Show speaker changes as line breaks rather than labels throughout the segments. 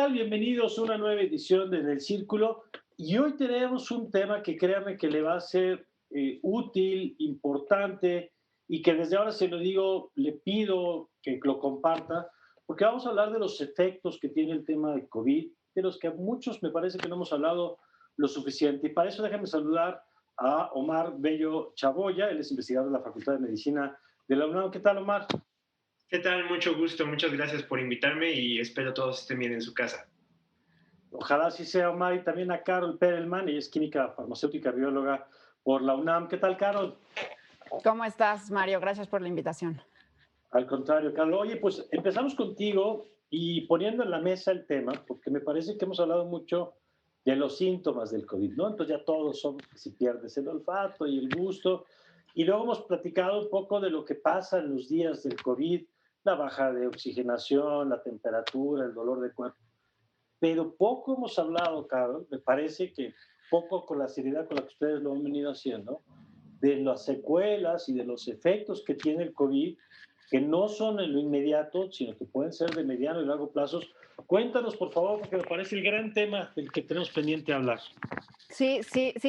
tal? Bienvenidos a una nueva edición de En el Círculo. Y hoy tenemos un tema que créame que le va a ser útil, importante y que desde ahora se lo digo, le pido que lo comparta, porque vamos a hablar de los efectos que tiene el tema de COVID, de los que a muchos me parece que no hemos hablado lo suficiente. Y para eso déjame saludar a Omar Bello Chaboya, él es investigador de la Facultad de Medicina de la UNAM. ¿Qué tal, Omar?
¿Qué tal? Mucho gusto, muchas gracias por invitarme y espero todos estén bien en su casa.
Ojalá así sea, Omar, y también a Carol Perelman, ella es química farmacéutica bióloga por la UNAM. ¿Qué tal, Carol?
¿Cómo estás, Mario? Gracias por la invitación.
Al contrario, Carol. Oye, pues empezamos contigo y poniendo en la mesa el tema, porque me parece que hemos hablado mucho de los síntomas del COVID, ¿no? Entonces ya todos son si pierdes el olfato y el gusto. Y luego hemos platicado un poco de lo que pasa en los días del COVID, la baja de oxigenación, la temperatura, el dolor de cuerpo. Pero poco hemos hablado, Carol, me parece que poco con la seriedad con la que ustedes lo han venido haciendo, de las secuelas y de los efectos que tiene el COVID, que no son en lo inmediato, sino que pueden ser de mediano y largo plazo. Cuéntanos, por favor, porque me parece el gran tema del que tenemos pendiente hablar.
Sí,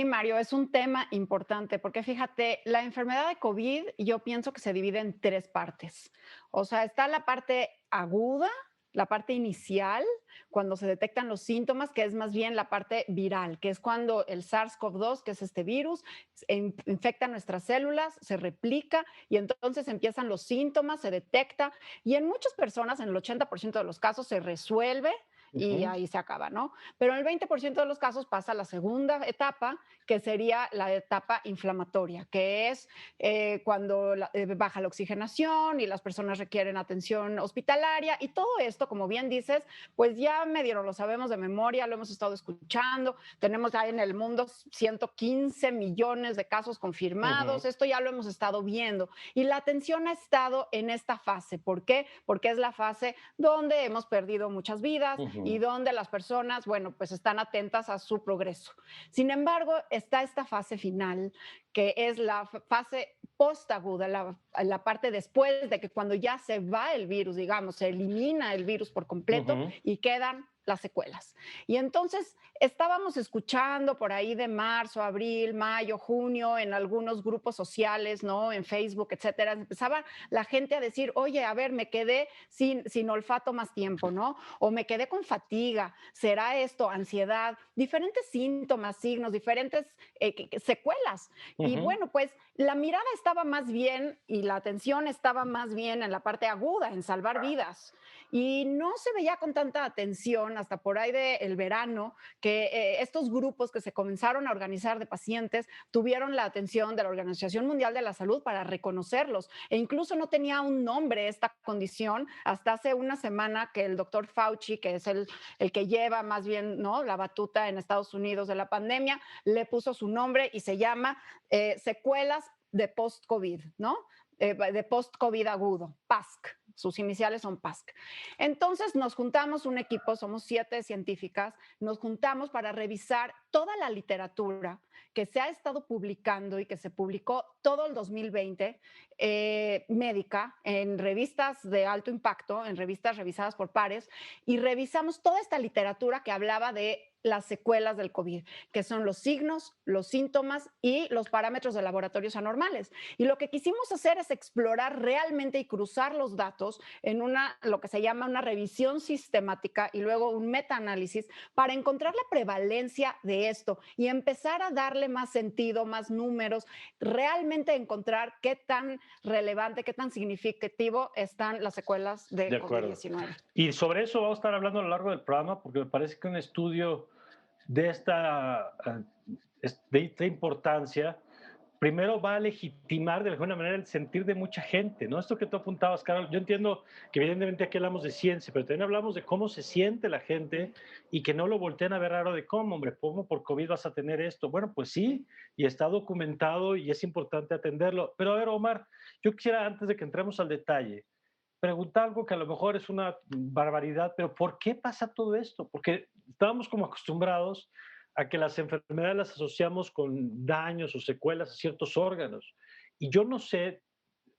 Mario, es un tema importante porque fíjate, la enfermedad de COVID yo pienso que se divide en tres partes. O sea, está la parte aguda, la parte inicial, cuando se detectan los síntomas, que es más bien la parte viral, que es cuando el SARS-CoV-2, que es este virus, infecta nuestras células, se replica y entonces empiezan los síntomas, se detecta y en muchas personas, en el 80% de los casos, se resuelve y
Ujú.
ahí se acaba, ¿no? Pero en el 20% de los casos pasa la segunda etapa, que sería la etapa inflamatoria, que es cuando baja la oxigenación y las personas requieren atención hospitalaria y todo esto, como bien dices, pues ya medio lo sabemos de memoria, lo hemos estado escuchando, tenemos ya en el mundo 115 millones de casos confirmados,
Ujú.
esto ya lo hemos estado viendo y la atención ha estado en esta fase. ¿Por qué? Porque es la fase donde hemos perdido muchas vidas y
Ujú.
donde las personas, bueno, pues están atentas a su progreso. Sin embargo, está esta fase final, que es la fase postaguda, la parte después de que cuando ya se va el virus, digamos, se elimina el virus por completo
Ujú.
y quedan las secuelas. Y entonces estábamos escuchando por ahí de marzo, abril, mayo, junio, en algunos grupos sociales, ¿no? En Facebook, etcétera, empezaba la gente a decir, oye, a ver, me quedé sin olfato más tiempo, ¿no? O me quedé con fatiga, ¿será esto ansiedad? Diferentes síntomas, signos, diferentes secuelas. Y
Ujú.
bueno, pues la mirada estaba más bien y la atención estaba más bien en la parte aguda, en salvar vidas. Y no se veía con tanta atención hasta por ahí del verano que estos grupos que se comenzaron a organizar de pacientes tuvieron la atención de la Organización Mundial de la Salud para reconocerlos. E incluso no tenía un nombre esta condición hasta hace una semana que el doctor Fauci, que es el que lleva más bien, ¿no?, la batuta en Estados Unidos de la pandemia, le puso su nombre y se llama secuelas de post-COVID, ¿no? De post-COVID agudo, PASC. Sus iniciales son PASC. Entonces nos juntamos un equipo, somos 7 científicas, nos juntamos para revisar toda la literatura que se ha estado publicando y que se publicó todo el 2020, médica, en revistas de alto impacto, en revistas revisadas por pares, y revisamos toda esta literatura que hablaba de las secuelas del COVID, que son los signos, los síntomas y los parámetros de laboratorios anormales. Y lo que quisimos hacer es explorar realmente y cruzar los datos en lo que se llama una revisión sistemática y luego un metaanálisis para encontrar la prevalencia de esto y empezar a darle más sentido, más números, realmente encontrar qué tan relevante, qué tan significativo están las secuelas
De
de
acuerdo.
COVID-19.
Y sobre eso vamos a estar hablando a lo largo del programa, porque me parece que un estudio de de esta importancia, primero va a legitimar de alguna manera el sentir de mucha gente, ¿no? Esto que tú apuntabas, Carol, yo entiendo que evidentemente aquí hablamos de ciencia, pero también hablamos de cómo se siente la gente y que no lo volteen a ver raro de cómo, hombre, ¿cómo por COVID vas a tener esto? Bueno, pues sí, y está documentado y es importante atenderlo. Pero a ver, Omar, yo quisiera, antes de que entremos al detalle, preguntar algo que a lo mejor es una barbaridad, pero ¿por qué pasa todo esto? Porque estábamos como acostumbrados a que las enfermedades las asociamos con daños o secuelas a ciertos órganos. Y yo no sé,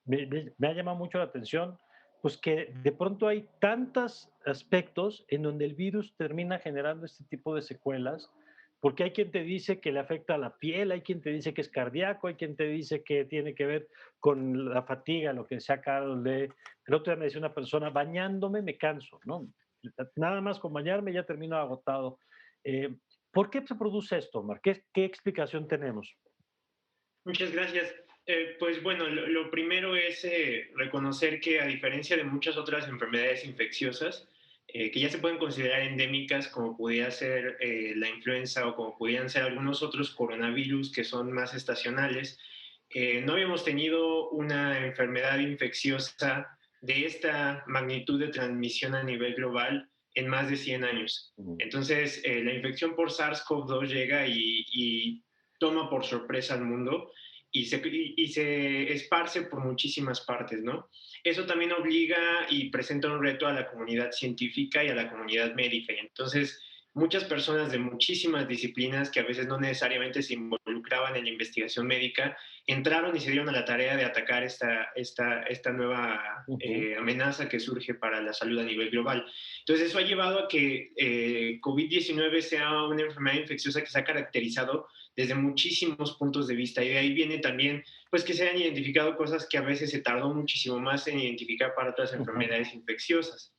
me ha llamado mucho la atención, pues que de pronto hay tantas aspectos en donde el virus termina generando este tipo de secuelas, porque hay quien te dice que le afecta a la piel, hay quien te dice que es cardíaco, hay quien te dice que tiene que ver con la fatiga, lo que decía Carol de, el otro día me decía una persona, bañándome me canso, ¿no? Nada más con bañarme ya termino agotado. Eh, ¿Por qué se produce esto, Omar? ¿Qué explicación tenemos?
Muchas gracias. Pues bueno, lo primero es reconocer que a diferencia de muchas otras enfermedades infecciosas, que ya se pueden considerar endémicas, como pudiera ser la influenza o como pudieran ser algunos otros coronavirus que son más estacionales, no habíamos tenido una enfermedad infecciosa de esta magnitud de transmisión a nivel global en más de 100 años. Entonces, la infección por SARS-CoV-2 llega y toma por sorpresa al mundo y se esparce por muchísimas partes, ¿no? Eso también obliga y presenta un reto a la comunidad científica y a la comunidad médica. Y entonces, muchas personas de muchísimas disciplinas que a veces no necesariamente se involucraban en la investigación médica, entraron y se dieron a la tarea de atacar esta nueva amenaza que surge para la salud a nivel global. Entonces, eso ha llevado a que COVID-19 sea una enfermedad infecciosa que se ha caracterizado desde muchísimos puntos de vista. Y de ahí viene también, pues, que se han identificado cosas que a veces se tardó muchísimo más en identificar para otras enfermedades infecciosas.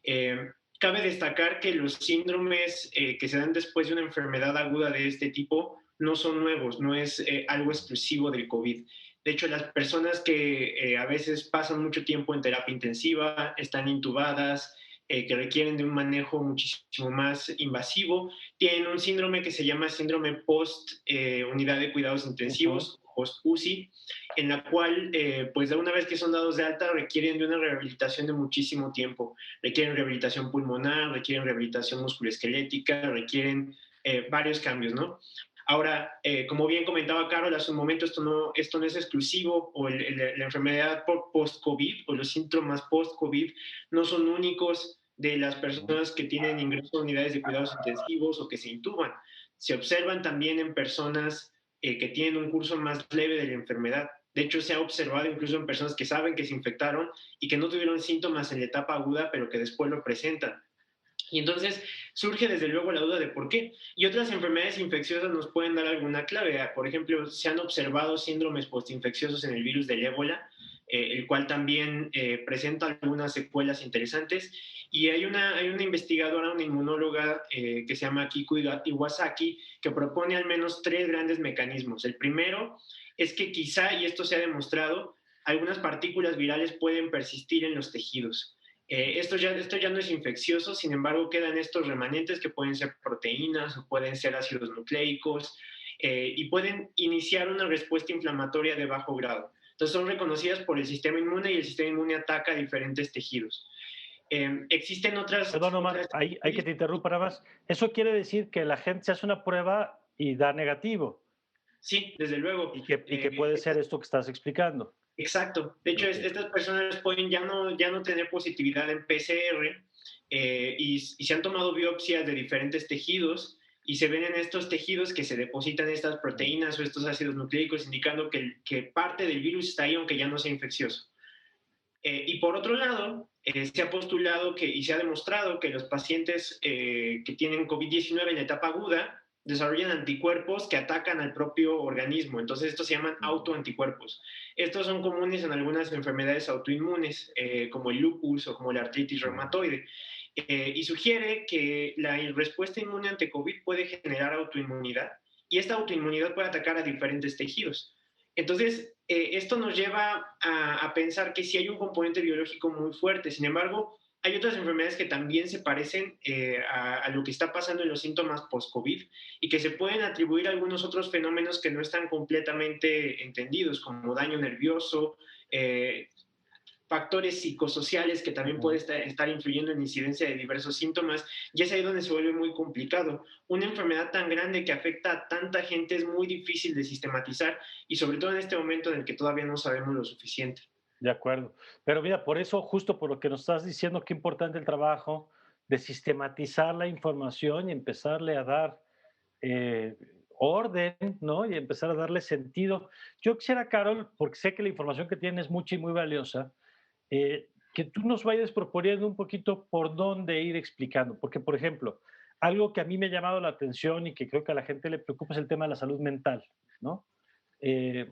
Eh, Cabe destacar que los síndromes que se dan después de una enfermedad aguda de este tipo no son nuevos, no es algo exclusivo del COVID. De hecho, las personas que a veces pasan mucho tiempo en terapia intensiva, están intubadas, que requieren de un manejo muchísimo más invasivo, tienen un síndrome que se llama síndrome post-unidad de cuidados intensivos, post-UCI, en la cual, pues de una vez que son dados de alta, requieren de una rehabilitación de muchísimo tiempo. Requieren rehabilitación pulmonar, requieren rehabilitación musculoesquelética, requieren varios cambios, ¿no? Ahora, como bien comentaba Carol hace un momento, esto no es exclusivo, o la enfermedad post-COVID o los síntomas post-COVID no son únicos de las personas que tienen ingreso a unidades de cuidados intensivos o que se intuban. Se observan también en personas que tienen un curso más leve de la enfermedad. De hecho, se ha observado incluso en personas que saben que se infectaron y que no tuvieron síntomas en la etapa aguda, pero que después lo presentan. Y entonces surge desde luego la duda de por qué. Y otras enfermedades infecciosas nos pueden dar alguna clave. Por ejemplo, se han observado síndromes postinfecciosos en el virus del ébola, el cual también presenta algunas secuelas interesantes. Y hay una investigadora, una inmunóloga que se llama Kiku Iwasaki, que propone al menos tres grandes mecanismos. El primero es que quizá, y esto se ha demostrado, algunas partículas virales pueden persistir en los tejidos. Esto ya no es infeccioso, sin embargo quedan estos remanentes que pueden ser proteínas o pueden ser ácidos nucleicos y pueden iniciar una respuesta inflamatoria de bajo grado. Entonces son reconocidas por el sistema inmune y el sistema inmune ataca a diferentes tejidos. Existen
Perdón, Omar, hay que te interrumpa nada más. Eso quiere decir que la gente se hace una prueba y da negativo
Sí, desde luego.
y que puede ser esto que estás explicando.
Exacto. De hecho,
Okay.
estas personas pueden ya no tener positividad en PCR y se han tomado biopsias de diferentes tejidos y se ven en estos tejidos que se depositan estas proteínas o estos ácidos nucleicos, indicando que parte del virus está ahí, aunque ya no sea infeccioso. Y por otro lado, se ha postulado y se ha demostrado que los pacientes que tienen COVID-19 en la etapa aguda desarrollan anticuerpos que atacan al propio organismo. Entonces, estos se llaman autoanticuerpos. Estos son comunes en algunas enfermedades autoinmunes, como el lupus o como la artritis reumatoide. Y sugiere que la respuesta inmune ante COVID puede generar autoinmunidad y esta autoinmunidad puede atacar a diferentes tejidos. Entonces, esto nos lleva a pensar que sí hay un componente biológico muy fuerte. Sin embargo, hay otras enfermedades que también se parecen a lo que está pasando en los síntomas post-COVID y que se pueden atribuir a algunos otros fenómenos que no están completamente entendidos, como daño nervioso, factores psicosociales que también puede estar influyendo en la incidencia de diversos síntomas, y es ahí donde se vuelve muy complicado. Una enfermedad tan grande que afecta a tanta gente es muy difícil de sistematizar y sobre todo en este momento en el que todavía no sabemos lo suficiente.
De acuerdo. Pero mira, por eso, justo por lo que nos estás diciendo, qué importante el trabajo de sistematizar la información y empezarle a dar eh, orden, ¿no? Y empezar a darle sentido. Yo quisiera, Carol, porque sé que la información que tienes es mucha y muy valiosa, que tú nos vayas proponiendo un poquito por dónde ir explicando, porque, por ejemplo, algo que a mí me ha llamado la atención y que creo que a la gente le preocupa es el tema de la salud mental, ¿no? Eh,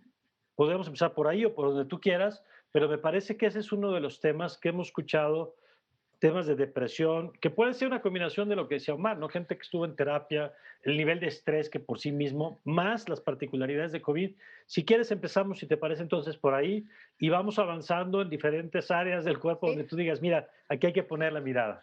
Podemos empezar por ahí o por donde tú quieras, pero me parece que ese es uno de los temas que hemos escuchado, temas de depresión, que puede ser una combinación de lo que decía Omar, ¿no? Gente que estuvo en terapia, el nivel de estrés que por sí mismo, más las particularidades de COVID. Si quieres, empezamos, si te parece, entonces por ahí y vamos avanzando en diferentes áreas del cuerpo
Sí.
donde tú digas, mira, aquí hay que poner la mirada.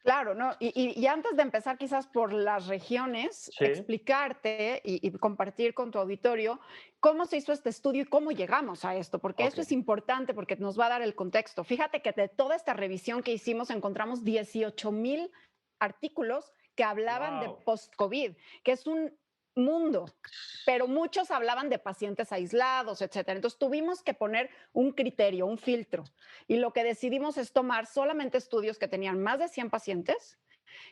Claro, ¿no? Y antes de empezar quizás por las regiones,
Sí,
explicarte y compartir con tu auditorio cómo se hizo este estudio y cómo llegamos a esto, porque
ok.
esto es importante porque nos va a dar el contexto. Fíjate que de toda esta revisión que hicimos encontramos 18,000 artículos que hablaban de
Wow.
post-COVID, que es un mundo, pero muchos hablaban de pacientes aislados, etcétera. Entonces tuvimos que poner un criterio, un filtro. Y lo que decidimos es tomar solamente estudios que tenían más de 100 pacientes,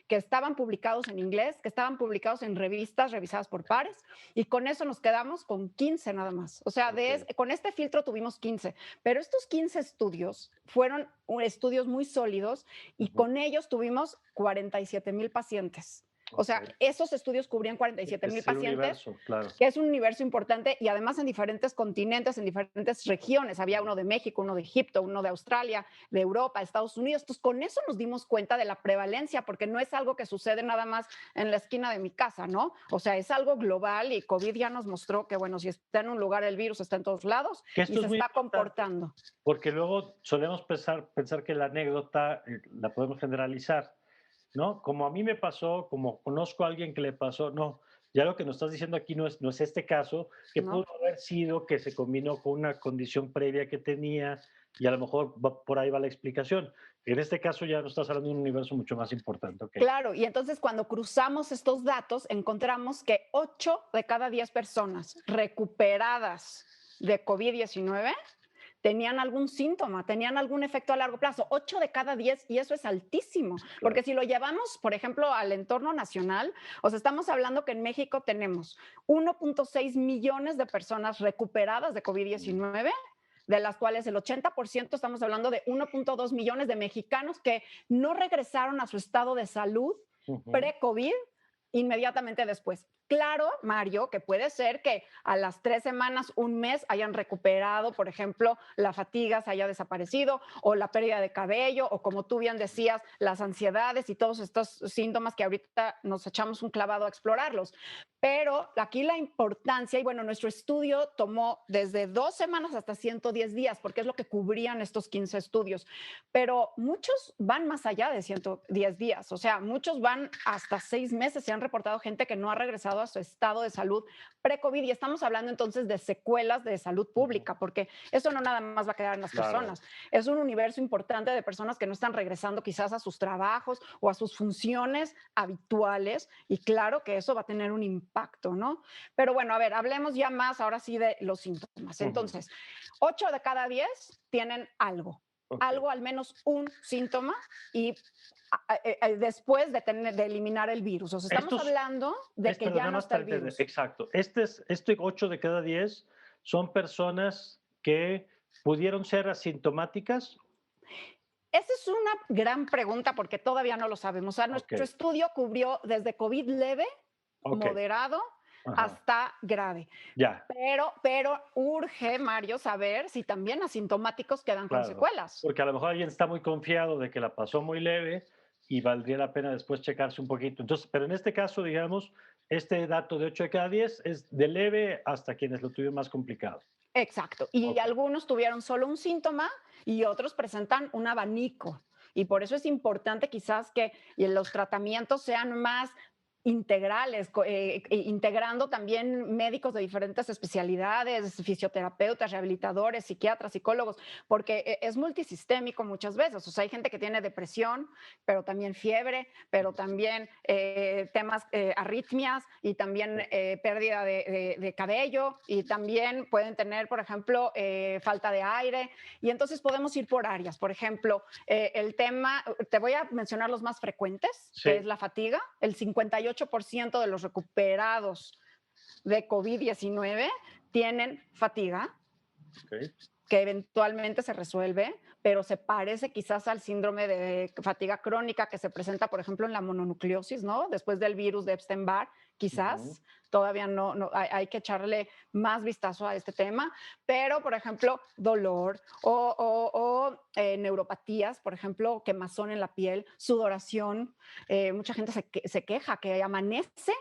que estaban publicados en inglés, que estaban publicados en revistas revisadas por pares, y con eso nos quedamos con 15 nada más. O sea,
Ok.
con este filtro tuvimos 15, pero estos 15 estudios fueron estudios muy sólidos y
Ujú.
con ellos tuvimos 47,000 pacientes. O
Ok.
sea, esos estudios cubrían 47,000
Es el
pacientes,
universo, claro.
que es un universo importante y además en diferentes continentes, en diferentes regiones. Había uno de México, uno de Egipto, uno de Australia, de Europa, Estados Unidos. Entonces, con eso nos dimos cuenta de la prevalencia, porque no es algo que sucede nada más en la esquina de mi casa, ¿no? O sea, es algo global y COVID ya nos mostró que, bueno, si está en un lugar el virus está en todos lados
Que
y
esto
se
es muy
está
importante,
comportando.
porque luego solemos pensar que la anécdota la podemos generalizar, ¿no? Como a mí me pasó, como conozco a alguien que le pasó, no, ya lo que nos estás diciendo aquí no es este caso, que
¿No?
pudo haber sido que se combinó con una condición previa que tenía y a lo mejor por ahí va la explicación. En este caso ya nos estás hablando de un universo mucho más importante, ¿ok?
Claro, y entonces cuando cruzamos estos datos, encontramos que 8 de cada 10 personas recuperadas de COVID-19 tenían algún síntoma, tenían algún efecto a largo plazo, 8 de cada 10, y eso es altísimo,
Claro.
porque si lo llevamos, por ejemplo, al entorno nacional, o sea, estamos hablando que en México tenemos 1,6 millones de personas recuperadas de COVID-19, de las cuales el 80% estamos hablando de 1,2 millones de mexicanos que no regresaron a su estado de salud
Ujú.
pre-COVID inmediatamente después. Claro, Mario, que puede ser que a las 3 semanas, un mes, hayan recuperado, por ejemplo, la fatiga se haya desaparecido, o la pérdida de cabello, o como tú bien decías, las ansiedades y todos estos síntomas que ahorita nos echamos un clavado a explorarlos. Pero aquí la importancia, y bueno, nuestro estudio tomó desde 2 semanas hasta 110 días, porque es lo que cubrían estos 15 estudios, pero muchos van más allá de 110 días, o sea, muchos van hasta 6 meses. Se han reportado gente que no ha regresado a su estado de salud pre-COVID, y estamos hablando entonces de secuelas de salud
Ujú.
pública, porque eso no nada más va a quedar en las
Claro.
personas, es un universo importante de personas que no están regresando quizás a sus trabajos o a sus funciones habituales, y claro que eso va a tener un impacto, ¿no? Pero bueno, a ver, hablemos ya más ahora sí de los síntomas.
Ujú.
Entonces, 8 de cada 10 tienen algo,
Ok.
algo, al menos un síntoma, y después de eliminar el virus. O sea, estamos
Estos,
hablando de que
perdón,
ya
nada
no
más
está
para
el
entender,
virus.
exacto. Este 8 de cada 10 son personas que pudieron ser asintomáticas.
Esa es una gran pregunta porque todavía no lo sabemos. O sea,
Ok,
nuestro estudio cubrió desde COVID leve,
ok,
moderado,
ajá,
hasta grave.
ya,
Pero urge, Mario, saber si también asintomáticos quedan con
claro.
secuelas.
Porque a lo mejor alguien está muy confiado de que la pasó muy leve y valdría la pena después checarse un poquito. Entonces, pero en este caso, digamos, este dato de 8 de cada 10 es de leve hasta quienes lo tuvieron más complicado.
Exacto. Y
Ok,
algunos tuvieron solo un síntoma y otros presentan un abanico. Y por eso es importante quizás que los tratamientos sean más integrales, integrando también médicos de diferentes especialidades, fisioterapeutas, rehabilitadores, psiquiatras, psicólogos, porque es multisistémico muchas veces. O sea, hay gente que tiene depresión, pero también fiebre, pero también temas, arritmias, y también pérdida de cabello, y también pueden tener, por ejemplo, falta de aire. Y entonces podemos ir por áreas. Por ejemplo, el tema, te voy a mencionar los más frecuentes, que es
sí,
la fatiga. El 58% de los recuperados de COVID-19 tienen fatiga.
ok,
que eventualmente se resuelve, pero se parece quizás al síndrome de fatiga crónica que se presenta, por ejemplo, en la mononucleosis, ¿no? Después del virus de Epstein-Barr, quizás. Todavía no hay que echarle más vistazo a este tema, pero, por ejemplo, dolor o neuropatías, por ejemplo, quemazón en la piel, sudoración. Mucha gente se queja que amanece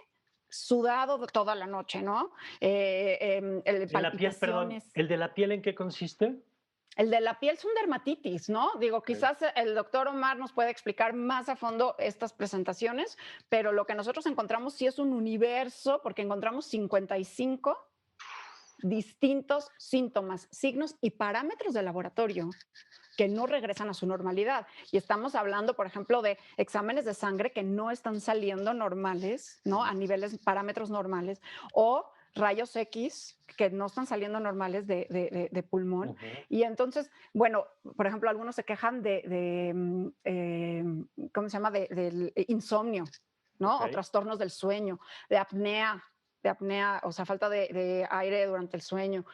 sudado toda la noche, ¿no?
De la piel, perdón,
Palpitaciones.
¿el de la piel en qué consiste?
El de la piel es un dermatitis, ¿no? Digo,
Ok.
quizás el doctor Omar nos puede explicar más a fondo estas presentaciones, pero lo que nosotros encontramos sí es un universo, porque encontramos 55 distintos síntomas, signos y parámetros de laboratorio que no regresan a su normalidad. Y estamos hablando, por ejemplo, de exámenes de sangre que no están saliendo normales, ¿no? A niveles, parámetros normales, o rayos X que no están saliendo normales de pulmón. Y entonces, bueno, por ejemplo, algunos se quejan ¿cómo se llama? Del insomnio, ¿no?
Ok.
O trastornos del sueño, de apnea, o sea, falta de aire durante el sueño,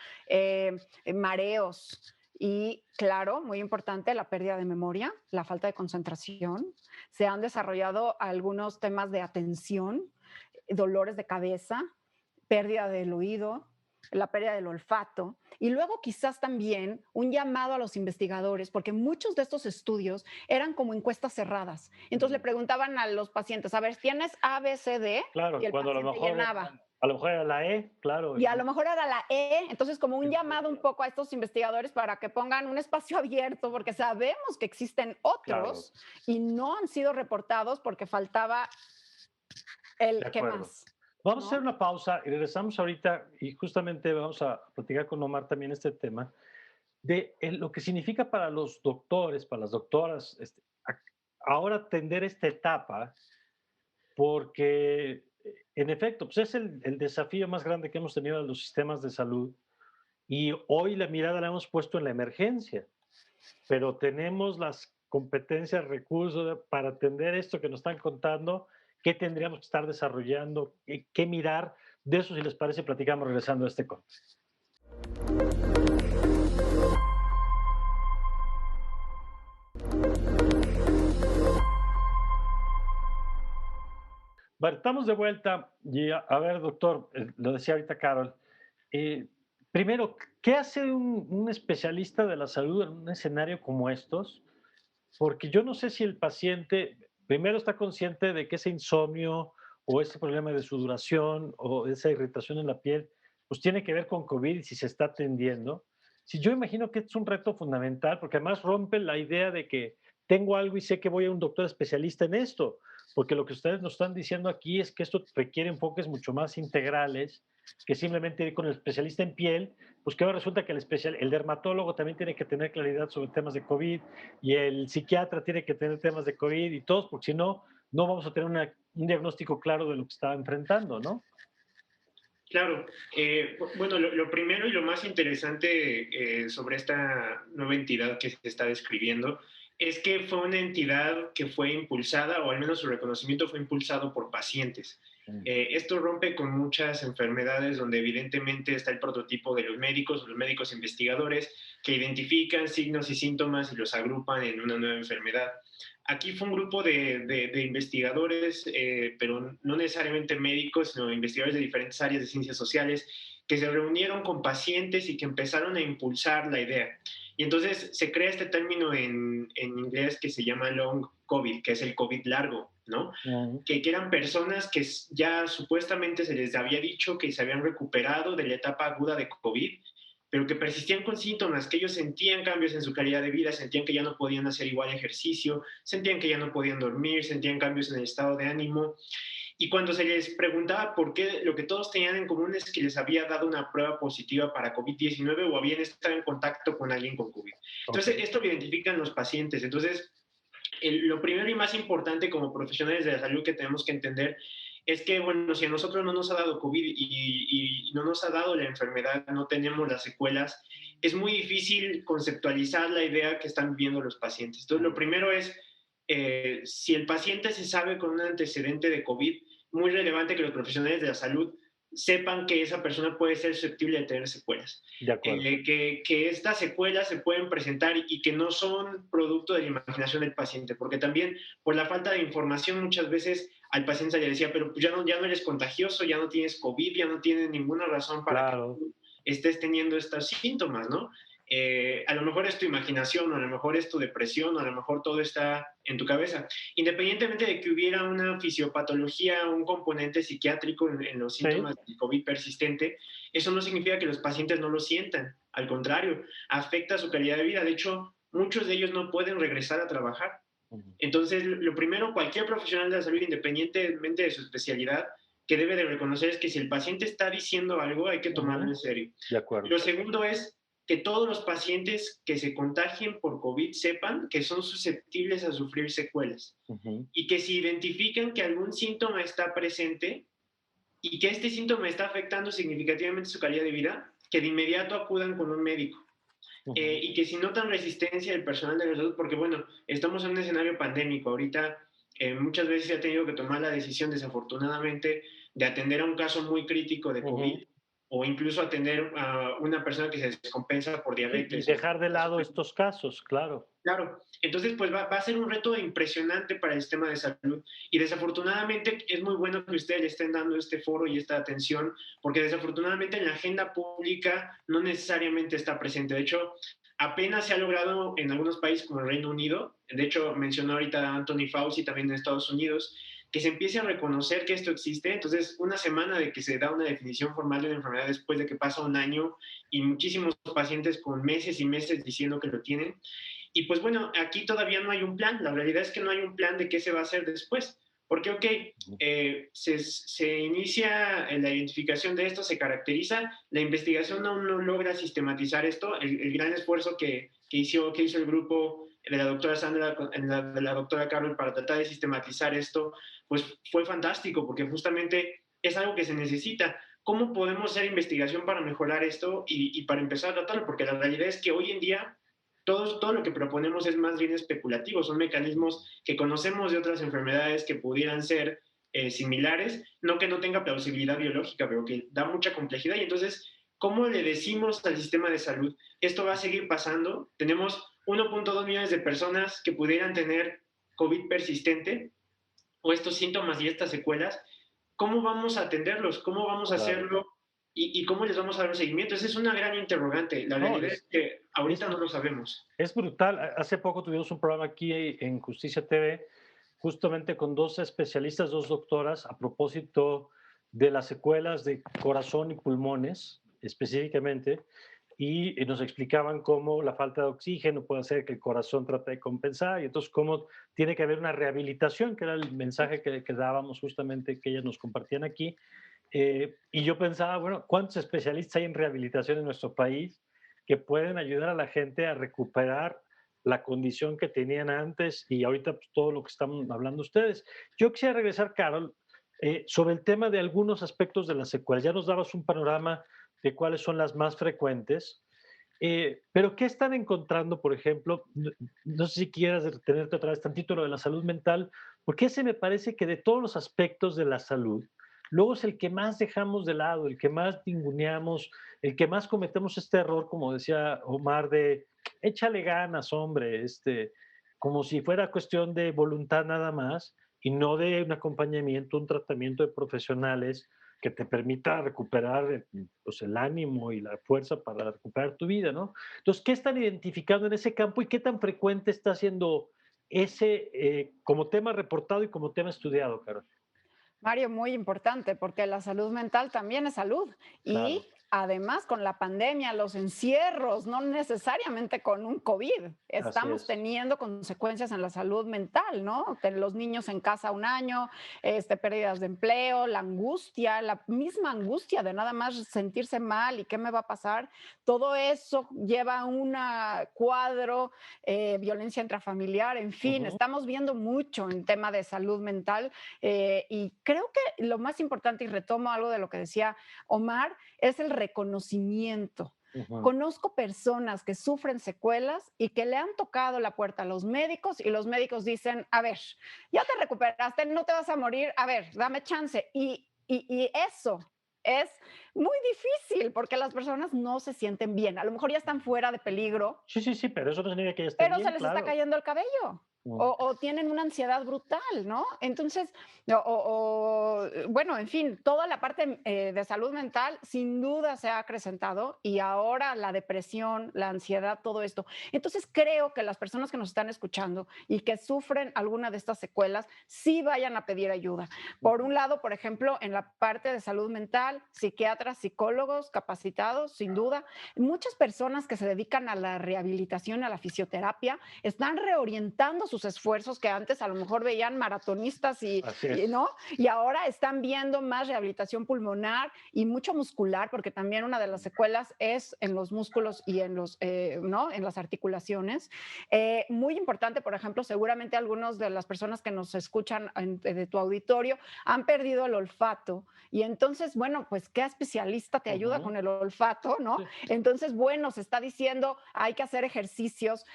mareos. Y claro, muy importante, la pérdida de memoria, la falta de concentración. Se han desarrollado algunos temas de atención, dolores de cabeza, pérdida del oído, la pérdida del olfato. Y luego quizás también un llamado a los investigadores, porque muchos de estos estudios eran como encuestas cerradas. Entonces le preguntaban a los pacientes, a ver, ¿tienes A, B, C, D?
Claro,
Y el
cuando
paciente llenaba.
a lo mejor era la E, claro.
Y a lo mejor era la E, entonces como un
Sí.
llamado un poco a estos investigadores para que pongan un espacio abierto, porque sabemos que existen
Claro,
otros y no han sido reportados porque faltaba
de
el qué
acuerdo.
más,
Vamos a hacer
¿no?
una pausa y regresamos ahorita y justamente vamos a platicar con Omar también este tema de lo que significa para los doctores, para las doctoras, ahora atender esta etapa, porque en efecto, pues es el desafío más grande que hemos tenido en los sistemas de salud y hoy la mirada la hemos puesto en la emergencia, pero tenemos las competencias, recursos para atender esto que nos están contando, qué tendríamos que estar desarrollando, qué mirar. De eso, si les parece, platicamos regresando a este corte. Bueno, estamos de vuelta y a ver, doctor, lo decía ahorita Carol, primero, ¿qué hace un especialista de la salud en un escenario como estos? Porque yo no sé si el paciente primero está consciente de que ese insomnio o ese problema de sudoración o esa irritación en la piel, pues tiene que ver con COVID y si se está atendiendo. Si yo imagino que es un reto fundamental, porque además rompe la idea de que tengo algo y sé que voy a un doctor especialista en esto, porque lo que ustedes nos están diciendo aquí es que esto requiere enfoques mucho más integrales que simplemente ir con el especialista en piel, pues que ahora resulta que el dermatólogo también tiene que tener claridad sobre temas de COVID y el psiquiatra tiene que tener temas de COVID y todos, porque si no, no vamos a tener un diagnóstico claro de lo que está enfrentando, ¿no?
Claro, bueno, lo primero y lo más interesante sobre esta nueva entidad que se está describiendo es que fue una entidad que fue impulsada, o al menos su reconocimiento fue impulsado por pacientes. Esto rompe con muchas enfermedades donde evidentemente está el prototipo de los médicos investigadores, que identifican signos y síntomas y los agrupan en una nueva enfermedad. Aquí fue un grupo de investigadores, pero no necesariamente médicos, sino investigadores de diferentes áreas de ciencias sociales, que se reunieron con pacientes y que empezaron a impulsar la idea. Y entonces se crea este término en inglés que se llama long COVID, que es el COVID largo, ¿no? Que eran personas que ya supuestamente se les había dicho que se habían recuperado de la etapa aguda de COVID, pero que persistían con síntomas, que ellos sentían cambios en su calidad de vida, sentían que ya no podían hacer igual ejercicio, sentían que ya no podían dormir, sentían cambios en el estado de ánimo. Y cuando se les preguntaba por qué, lo que todos tenían en común es que les había dado una prueba positiva para COVID-19 o habían estado en contacto con alguien con COVID. Entonces, esto lo identifican los pacientes. Entonces, lo primero y más importante como profesionales de la salud que tenemos que entender es que, bueno, si a nosotros no nos ha dado COVID y no nos ha dado la enfermedad, no tenemos las secuelas, es muy difícil conceptualizar la idea que están viviendo los pacientes. Entonces, lo primero es, si el paciente se sabe con un antecedente de COVID, muy relevante que los profesionales de la salud sepan que esa persona puede ser susceptible de tener secuelas.
De acuerdo.
Que estas secuelas se pueden presentar y que no son producto de la imaginación del paciente, porque también por la falta de información muchas veces al paciente se le decía, pero pues ya no eres contagioso, ya no tienes COVID, ya no tienes ninguna razón para que
Claro.
tú estés teniendo estos síntomas, ¿no? A lo mejor es tu imaginación, o a lo mejor es tu depresión, o a lo mejor todo está en tu cabeza. Independientemente de que hubiera una fisiopatología, un componente psiquiátrico en los
Sí.
síntomas del COVID persistente, eso no significa que los pacientes no lo sientan. Al contrario, afecta su calidad de vida. De hecho, muchos de ellos no pueden regresar a trabajar. Entonces, lo primero, cualquier profesional de la salud, independientemente de su especialidad, que debe de reconocer es que si el paciente está diciendo algo, hay que tomarlo en serio.
De acuerdo.
Lo segundo es que todos los pacientes que se contagien por COVID sepan que son susceptibles a sufrir secuelas y que si identifican que algún síntoma está presente y que este síntoma está afectando significativamente su calidad de vida, que de inmediato acudan con un médico. Y que si notan resistencia del personal de la salud, porque bueno, estamos en un escenario pandémico, ahorita muchas veces se ha tenido que tomar la decisión desafortunadamente de atender a un caso muy crítico de COVID o incluso atender a una persona que se descompensa por
Sí, y
diabetes.
dejar de lado estos casos, claro.
Claro, entonces pues va a ser un reto impresionante para el sistema de salud y desafortunadamente es muy bueno que ustedes le estén dando este foro y esta atención porque desafortunadamente en la agenda pública no necesariamente está presente. De hecho, apenas se ha logrado en algunos países como el Reino Unido, de hecho mencionó ahorita Anthony Fauci también en Estados Unidos, que se empiece a reconocer que esto existe. Entonces, una semana de que se da una definición formal de una enfermedad después de que pasa un año y muchísimos pacientes con meses y meses diciendo que lo tienen. Y pues bueno, aquí todavía no hay un plan. La realidad es que no hay un plan de qué se va a hacer después. Porque, ok, se inicia la identificación de esto, se caracteriza, la investigación aún no logra sistematizar esto. El gran esfuerzo que hizo el grupo de la doctora Sandra, de la doctora Carol para tratar de sistematizar esto, pues fue fantástico, porque justamente es algo que se necesita. ¿Cómo podemos hacer investigación para mejorar esto y para empezar a tratarlo? Porque la realidad es que hoy en día todo lo que proponemos es más bien especulativo, son mecanismos que conocemos de otras enfermedades que pudieran ser similares, no que no tenga plausibilidad biológica, pero que da mucha complejidad. Y entonces, ¿cómo le decimos al sistema de salud? Esto va a seguir pasando. Tenemos 1.2 millones de personas que pudieran tener COVID persistente o estos síntomas y estas secuelas. ¿Cómo vamos a atenderlos? ¿Cómo vamos a hacerlo? ¿Y cómo les vamos a dar un seguimiento? Esa es una gran interrogante. La realidad es que ahorita no lo sabemos.
Es brutal. Hace poco tuvimos un programa aquí en Justicia TV, justamente con dos especialistas, dos doctoras, a propósito de las secuelas de corazón y pulmones, específicamente, y nos explicaban cómo la falta de oxígeno puede hacer que el corazón trate de compensar, y entonces cómo tiene que haber una rehabilitación, que era el mensaje que dábamos justamente, que ellas nos compartían aquí. Y yo pensaba, bueno, ¿cuántos especialistas hay en rehabilitación en nuestro país que pueden ayudar a la gente a recuperar la condición que tenían antes y ahorita pues, todo lo que están hablando ustedes? Yo quisiera regresar, Carol, sobre el tema de algunos aspectos de las secuelas. Ya nos dabas un panorama de cuáles son las más frecuentes, pero ¿qué están encontrando, por ejemplo? No sé si quieras detenerte otra vez tantito lo de la salud mental, porque ese me parece que de todos los aspectos de la salud, luego es el que más dejamos de lado, el que más ninguneamos, el que más cometemos este error, como decía Omar, de échale ganas, hombre, como si fuera cuestión de voluntad nada más y no de un acompañamiento, un tratamiento de profesionales que te permita recuperar pues, el ánimo y la fuerza para recuperar tu vida, ¿no? Entonces, ¿qué están identificando en ese campo y qué tan frecuente está siendo ese como tema reportado y como tema estudiado, Carol?
Mario, muy importante, porque la salud mental también es salud.
Claro.
Y además con la pandemia, los encierros, no necesariamente con un COVID,
Así
estamos
es.
teniendo consecuencias en la salud mental, ¿no? Los niños en casa un año, pérdidas de empleo, la angustia, la misma angustia de nada más sentirse mal y qué me va a pasar, todo eso lleva a un cuadro, violencia intrafamiliar, en fin, estamos viendo mucho en tema de salud mental. Y creo que lo más importante, y retomo algo de lo que decía Omar, es el reconocimiento. Conozco personas que sufren secuelas y que le han tocado la puerta a los médicos y los médicos dicen, a ver, ya te recuperaste, no te vas a morir, a ver, dame chance. Y eso es muy difícil porque las personas no se sienten bien. A lo mejor ya están fuera de peligro,
Sí, sí, sí, pero eso no significa que ya estén
pero se
bien,
les está
claro.
cayendo el cabello.
Mm.
O tienen una ansiedad brutal, ¿no? Entonces, bueno, en fin, toda la parte de salud mental sin duda se ha acrecentado y ahora la depresión, la ansiedad, todo esto. Entonces, creo que las personas que nos están escuchando y que sufren alguna de estas secuelas, sí vayan a pedir ayuda. Por un lado, por ejemplo, en la parte de salud mental, psiquiatras, psicólogos capacitados, sin duda. Muchas personas que se dedican a la rehabilitación, a la fisioterapia, están reorientando sus esfuerzos que antes a lo mejor veían maratonistas
Así es.
¿no? Y ahora están viendo más rehabilitación pulmonar y mucho muscular, porque también una de las secuelas es en los músculos y en ¿no? En las articulaciones. Muy importante, por ejemplo, seguramente algunos de las personas que nos escuchan de tu auditorio han perdido el olfato y entonces, bueno, pues qué especialista te ayuda
Ujú.
con el olfato, ¿no?
Sí.
Entonces, bueno, se está diciendo, hay que hacer ejercicios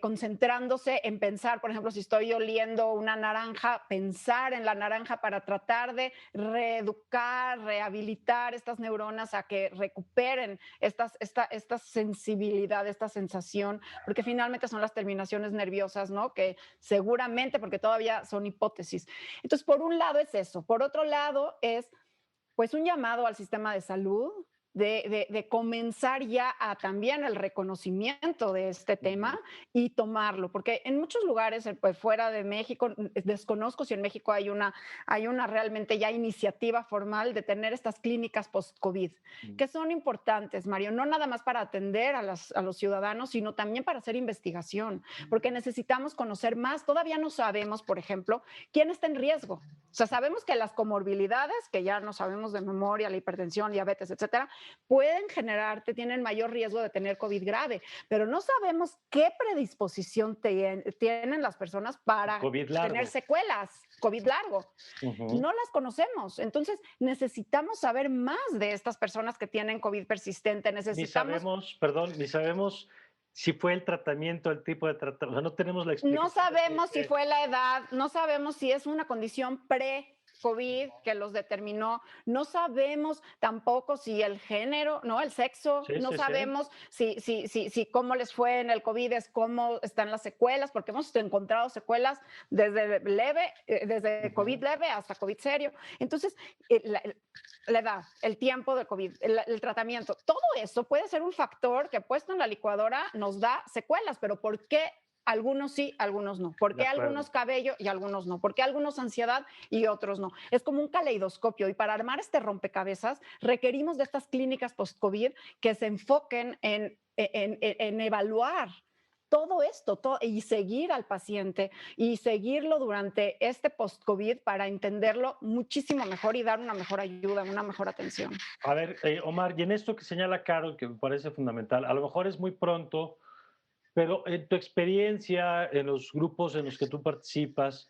concentrándose en pensar, por ejemplo, si estoy oliendo una naranja, pensar en la naranja para tratar de reeducar, rehabilitar estas neuronas a que recuperen esta sensibilidad, esta sensación, porque finalmente son las terminaciones nerviosas, ¿no? Que seguramente, porque todavía son hipótesis. Entonces, por un lado es eso. Por otro lado es pues un llamado al sistema de salud de comenzar ya a también el reconocimiento de este tema
Ujú.
y tomarlo, porque en muchos lugares pues, fuera de México, desconozco si en México hay una realmente ya iniciativa formal de tener estas clínicas post-COVID,
Mm.
que son importantes, Mario, no nada más para atender a los ciudadanos, sino también para hacer investigación, porque necesitamos conocer más. Todavía no sabemos, por ejemplo, quién está en riesgo. O sea, sabemos que las comorbilidades, que ya no sabemos de memoria, la hipertensión, diabetes, etcétera, pueden generarte, tienen mayor riesgo de tener COVID grave, pero no sabemos qué predisposición tienen las personas para
COVID
tener
largo.
secuelas, COVID largo.
Ujú.
No las conocemos. Entonces, necesitamos saber más de estas personas que tienen COVID persistente.
Ni
Necesitamos
sabemos, perdón, ni sabemos si fue el tratamiento, el tipo de tratamiento, o sea, no tenemos la
No
explicación de por
sabemos si
qué.
fue la edad, no sabemos si es una condición pre-COVID que los determinó, no sabemos tampoco si el género, ¿no? El sexo,
Sí,
no
sí, sí.
sabemos si cómo les fue en el COVID, es cómo están las secuelas, porque hemos encontrado secuelas desde leve, desde
Ujú.
COVID leve hasta COVID serio. Entonces, la edad, el tiempo de COVID, el tratamiento, todo eso puede ser un factor que puesto en la licuadora nos da secuelas, pero ¿por qué algunos sí, algunos no? ¿Por
De
qué
acuerdo.
algunos cabello y algunos no? ¿Por qué algunos ansiedad y otros no? Es como un caleidoscopio y para armar este rompecabezas requerimos de estas clínicas post-COVID que se enfoquen en evaluar todo esto y seguir al paciente y seguirlo durante este post-COVID para entenderlo muchísimo mejor y dar una mejor ayuda, una mejor atención.
A ver, Omar, y en esto que señala Carol, que me parece fundamental, a lo mejor es muy pronto, pero en tu experiencia, en los grupos en los que tú participas,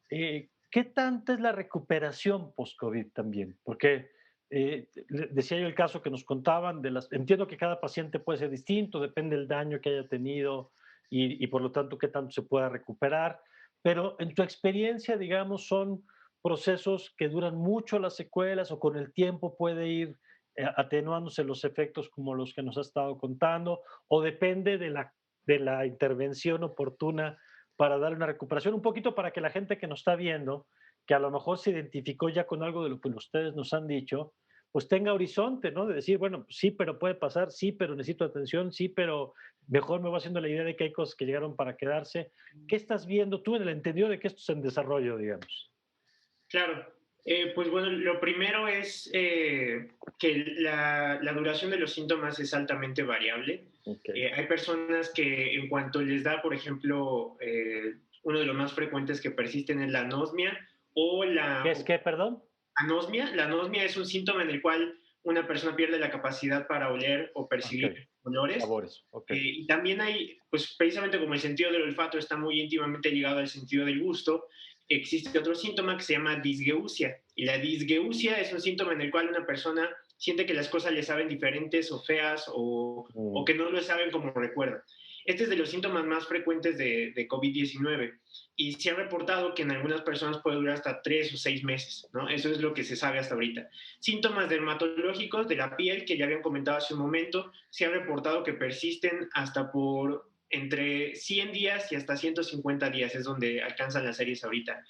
¿qué tanta es la recuperación post-COVID también? Porque decía yo el caso que nos contaban de las. Entiendo que cada paciente puede ser distinto, depende del daño que haya tenido y por lo tanto qué tanto se pueda recuperar, pero en tu experiencia, digamos, son procesos que duran mucho las secuelas o con el tiempo puede ir atenuándose los efectos como los que nos has estado contando, o depende de la intervención oportuna para darle una recuperación, un poquito para que la gente que nos está viendo, que a lo mejor se identificó ya con algo de lo que ustedes nos han dicho, pues tenga horizonte, ¿no? De decir, bueno, sí, pero puede pasar, sí, pero necesito atención, sí, pero mejor me voy haciendo la idea de que hay cosas que llegaron para quedarse. ¿Qué estás viendo tú en el entendido de que esto es en desarrollo, digamos?
Claro, pues bueno, lo primero es que la duración de los síntomas es altamente variable.
Ok.
Hay personas que en cuanto les da, por ejemplo, uno de los más frecuentes que persisten es la anosmia o
¿Qué
la
es qué, perdón?
anosmia. La anosmia es un síntoma en el cual una persona pierde la capacidad para oler o
Ok,
percibir olores.
sabores, ok.
Y también hay, pues precisamente como el sentido del olfato está muy íntimamente ligado al sentido del gusto, existe otro síntoma que se llama disgeusia. Y la disgeusia es un síntoma en el cual una persona siente que las cosas le saben diferentes o feas o
Mm.
que no lo saben como recuerda. Este es de los síntomas más frecuentes de COVID-19 y se ha reportado que en algunas personas puede durar hasta 3 o 6 meses, ¿no? Eso es lo que se sabe hasta ahorita. Síntomas dermatológicos de la piel, que ya habían comentado hace un momento, se ha reportado que persisten hasta por entre 100 días y hasta 150 días, es donde alcanzan las series ahorita.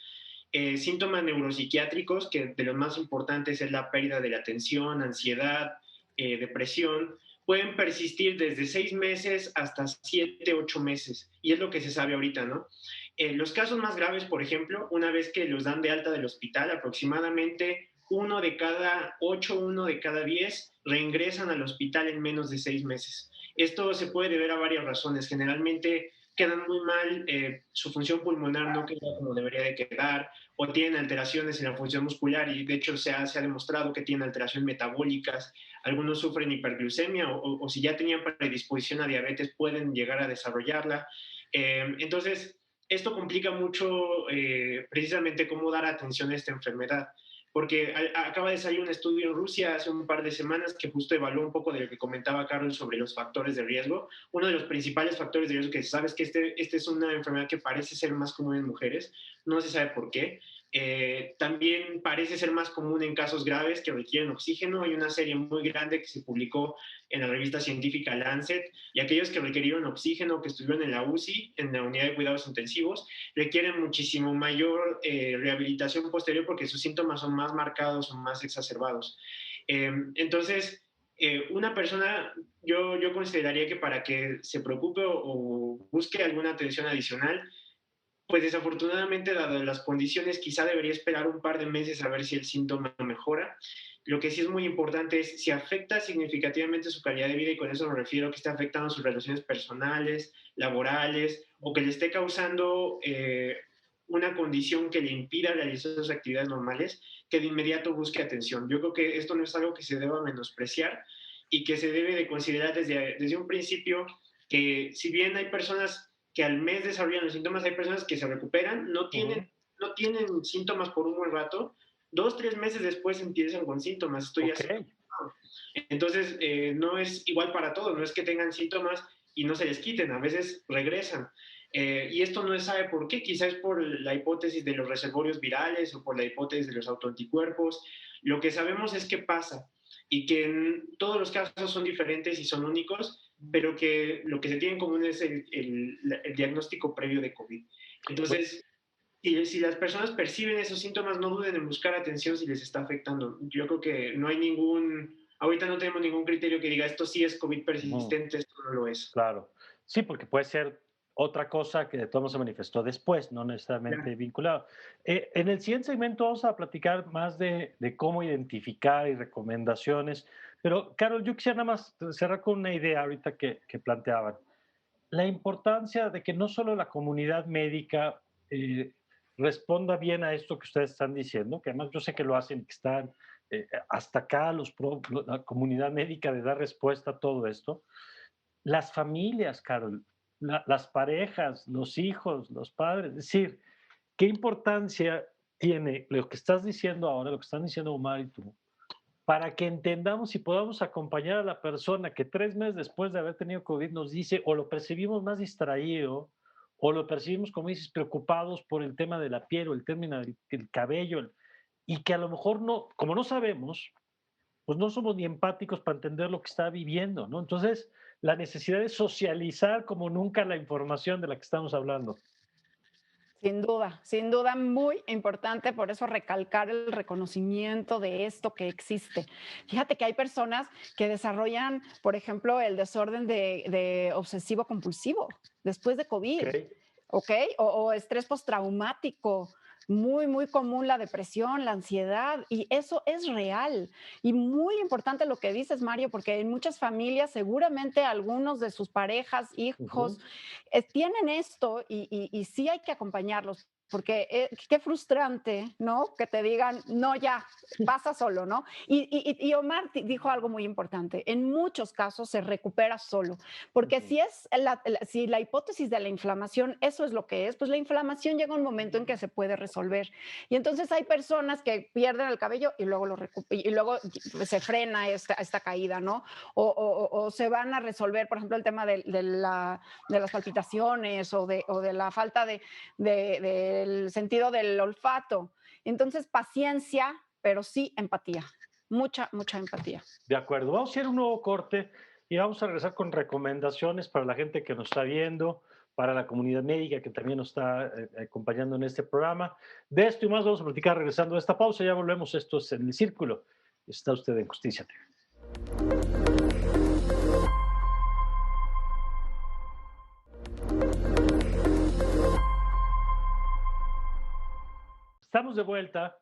Síntomas neuropsiquiátricos, que de los más importantes es la pérdida de la atención, ansiedad, depresión, pueden persistir desde 6 meses hasta 7, 8 meses, y es lo que se sabe ahorita, ¿no? Los casos más graves, por ejemplo, una vez que los dan de alta del hospital, aproximadamente 1 de cada 8, 1 de cada 10 reingresan al hospital en menos de 6 meses. Esto se puede deber a varias razones. Generalmente quedan muy mal, su función pulmonar no queda como debería de quedar, o tienen alteraciones en la función muscular, y de hecho se ha demostrado que tienen alteraciones metabólicas. Algunos sufren hiperglucemia, o si ya tenían predisposición a diabetes pueden llegar a desarrollarla. Entonces, esto complica mucho precisamente cómo dar atención a esta enfermedad, porque acaba de salir un estudio en Rusia hace un par de semanas que justo evaluó un poco de lo que comentaba Carlos sobre los factores de riesgo. Uno de los principales factores de riesgo que se sabe es que este es una enfermedad que parece ser más común en mujeres, no se sabe por qué. También parece ser más común en casos graves que requieren oxígeno. Hay una serie muy grande que se publicó en la revista científica Lancet, y aquellos que requirieron oxígeno, que estuvieron en la UCI, en la unidad de cuidados intensivos, requieren muchísimo mayor rehabilitación posterior porque sus síntomas son más marcados, son más exacerbados. Entonces, una persona, yo consideraría que para que se preocupe o busque alguna atención adicional, pues desafortunadamente, dadas las condiciones, quizá debería esperar un par de meses a ver si el síntoma mejora. Lo que sí es muy importante es si afecta significativamente su calidad de vida, y con eso me refiero a que esté afectando sus relaciones personales, laborales, o que le esté causando una condición que le impida realizar sus actividades normales, que de inmediato busque atención. Yo creo que esto no es algo que se deba menospreciar y que se debe de considerar desde un principio, que si bien hay personas que al mes desarrollan los síntomas, hay personas que se recuperan, no tienen síntomas por un buen rato, 2, 3 meses después empiezan con síntomas. Esto ya se...
Ok.
Entonces, no es igual para todos, no es que tengan síntomas y no se les quiten, a veces regresan. Y esto no se sabe por qué, quizás es por la hipótesis de los reservorios virales o por la hipótesis de los autoanticuerpos. Lo que sabemos es que pasa, y que en todos los casos son diferentes y son únicos, pero que lo que se tiene en común es el diagnóstico previo de COVID. Entonces, si las personas perciben esos síntomas, no duden en buscar atención si les está afectando. Yo creo que no hay ahorita no tenemos ningún criterio que diga esto sí es COVID persistente, esto no lo es.
Claro. Sí, porque puede ser otra cosa que de todo modo se manifestó después, no necesariamente
Ya.
vinculado. En el siguiente segmento vamos a platicar más de cómo identificar y recomendaciones, pero Carol, yo quisiera nada más cerrar con una idea ahorita que planteaban. La importancia de que no solo la comunidad médica responda bien a esto que ustedes están diciendo, que además yo sé que lo hacen, que están hasta acá la comunidad médica de dar respuesta a todo esto. Las familias, Carol, las parejas, los hijos, los padres, es decir, ¿qué importancia tiene lo que estás diciendo ahora, lo que están diciendo Omar y tú, para que entendamos y podamos acompañar a la persona que 3 meses después de haber tenido COVID nos dice o lo percibimos más distraído o lo percibimos, como dices, preocupados por el tema de la piel o el tema del cabello, y que a lo mejor no, como no sabemos, pues no somos ni empáticos para entender lo que está viviendo, ¿no? Entonces, la necesidad de socializar como nunca la información de la que estamos hablando.
Sin duda, muy importante, por eso recalcar el reconocimiento de esto que existe. Fíjate que hay personas que desarrollan, por ejemplo, el desorden de obsesivo compulsivo después de
¿Ok?
COVID, ¿ok? O estrés postraumático. Muy, muy común la depresión, la ansiedad, y eso es real. Y muy importante lo que dices, Mario, porque en muchas familias seguramente algunos de sus parejas, hijos,
Ujú.
tienen esto y sí hay que acompañarlos. porque qué frustrante, ¿no? Que te digan, no, ya, pasa solo, ¿no? Y Omar dijo algo muy importante, en muchos casos se recupera solo, porque
Ujú.
si la hipótesis de la inflamación, eso es lo que es, pues la inflamación llega un momento en que se puede resolver. Y entonces hay personas que pierden el cabello y luego y luego se frena esta caída, ¿no? O se van a resolver, por ejemplo, el tema de las palpitaciones o de la falta del sentido del olfato. Entonces, paciencia, pero sí empatía, mucha, mucha empatía.
De acuerdo, vamos a hacer un nuevo corte y vamos a regresar con recomendaciones para la gente que nos está viendo, para la comunidad médica que también nos está acompañando en este programa. De esto y más vamos a platicar regresando a esta pausa. Ya volvemos, esto es En el Círculo. Está usted en Justicia TV. Estamos de vuelta.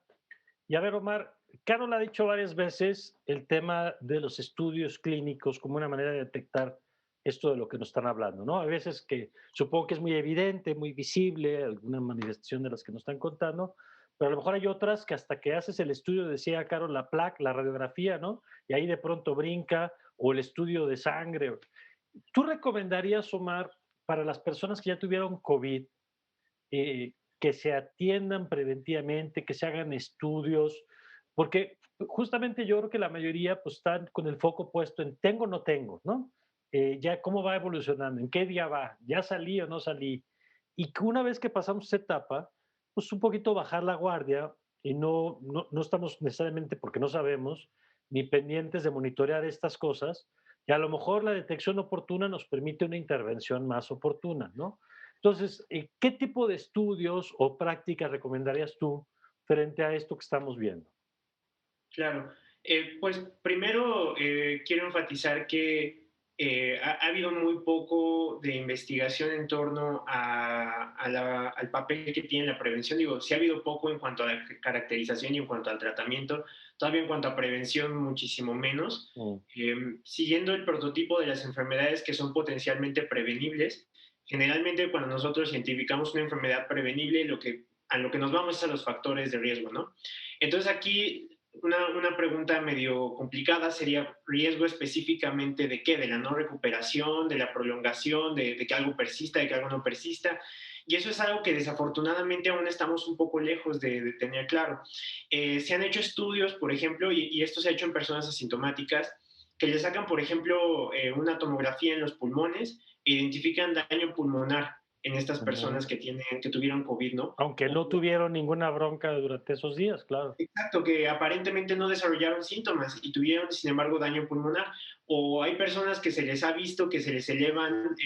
Y a ver, Omar, Carol ha dicho varias veces el tema de los estudios clínicos como una manera de detectar esto de lo que nos están hablando, ¿no? A veces que supongo que es muy evidente, muy visible, alguna manifestación de las que nos están contando, pero a lo mejor hay otras que hasta que haces el estudio, decía Carol, la placa, la radiografía, ¿no? Y ahí de pronto brinca, o el estudio de sangre. ¿Tú recomendarías, Omar, para las personas que ya tuvieron COVID, que se atiendan preventivamente, que se hagan estudios, porque justamente yo creo que la mayoría pues están con el foco puesto en tengo o no tengo, ¿no? Ya cómo va evolucionando, en qué día va, ya salí o no salí. Y que una vez que pasamos esa etapa, pues un poquito bajar la guardia y no estamos necesariamente, porque no sabemos, ni pendientes de monitorear estas cosas, y a lo mejor la detección oportuna nos permite una intervención más oportuna, ¿no? Entonces, ¿qué tipo de estudios o prácticas recomendarías tú frente a esto que estamos viendo?
Claro. Pues primero quiero enfatizar que ha habido muy poco de investigación en torno al papel que tiene la prevención. Digo, sí ha habido poco en cuanto a la caracterización y en cuanto al tratamiento, todavía en cuanto a prevención muchísimo menos.
Mm.
Siguiendo el prototipo de las enfermedades que son potencialmente prevenibles, generalmente cuando nosotros identificamos una enfermedad prevenible, a lo que nos vamos es a los factores de riesgo, ¿no? Entonces aquí una pregunta medio complicada sería riesgo específicamente de qué, de la no recuperación, de la prolongación, de que algo persista, de que algo no persista. Y eso es algo que desafortunadamente aún estamos un poco lejos de tener claro. Se han hecho estudios, por ejemplo, y esto se ha hecho en personas asintomáticas, que le sacan, por ejemplo, una tomografía en los pulmones e identifican daño pulmonar en estas
Ujú.
personas que tuvieron COVID, ¿no?
Aunque no tuvieron ninguna bronca durante esos días, claro.
Exacto, que aparentemente no desarrollaron síntomas y tuvieron, sin embargo, daño pulmonar. O hay personas que se les ha visto que se les elevan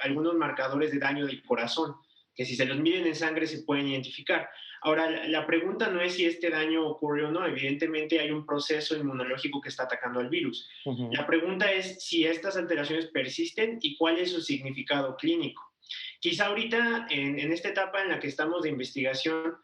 algunos marcadores de daño del corazón, que si se los miden en sangre se pueden identificar. Ahora, la pregunta no es si este daño ocurre o no. Evidentemente hay un proceso inmunológico que está atacando al virus.
Ujú.
La pregunta es si estas alteraciones persisten y cuál es su significado clínico. Quizá ahorita, en esta etapa en la que estamos de investigación,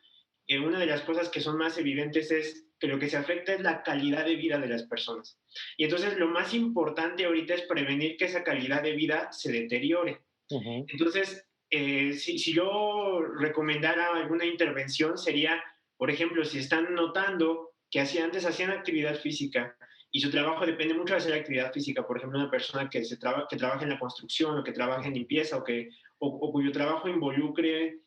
una de las cosas que son más evidentes es que lo que se afecta es la calidad de vida de las personas. Y entonces lo más importante ahorita es prevenir que esa calidad de vida se deteriore.
Ujú.
Entonces, si yo recomendara alguna intervención sería, por ejemplo, si están notando que antes hacían actividad física y su trabajo depende mucho de hacer actividad física, por ejemplo, una persona que trabaja en la construcción o que trabaja en limpieza o cuyo trabajo involucre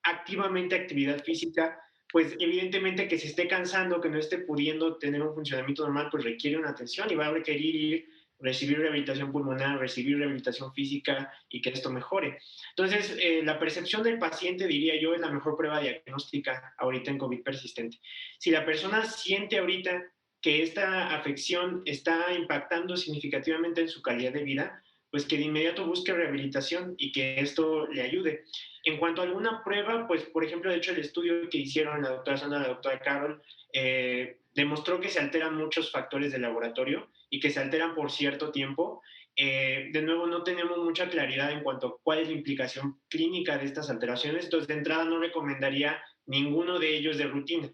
activamente actividad física, pues evidentemente que se esté cansando, que no esté pudiendo tener un funcionamiento normal, pues requiere una atención y va a requerir recibir rehabilitación pulmonar, recibir rehabilitación física y que esto mejore. Entonces, la percepción del paciente, diría yo, es la mejor prueba diagnóstica ahorita en COVID persistente. Si la persona siente ahorita que esta afección está impactando significativamente en su calidad de vida, pues que de inmediato busque rehabilitación y que esto le ayude. En cuanto a alguna prueba, pues por ejemplo, de hecho el estudio que hicieron la doctora Sandra y la doctora Carol demostró que se alteran muchos factores de laboratorio y que se alteran por cierto tiempo. De nuevo, no tenemos mucha claridad en cuanto a cuál es la implicación clínica de estas alteraciones, entonces de entrada no recomendaría ninguno de ellos de rutina.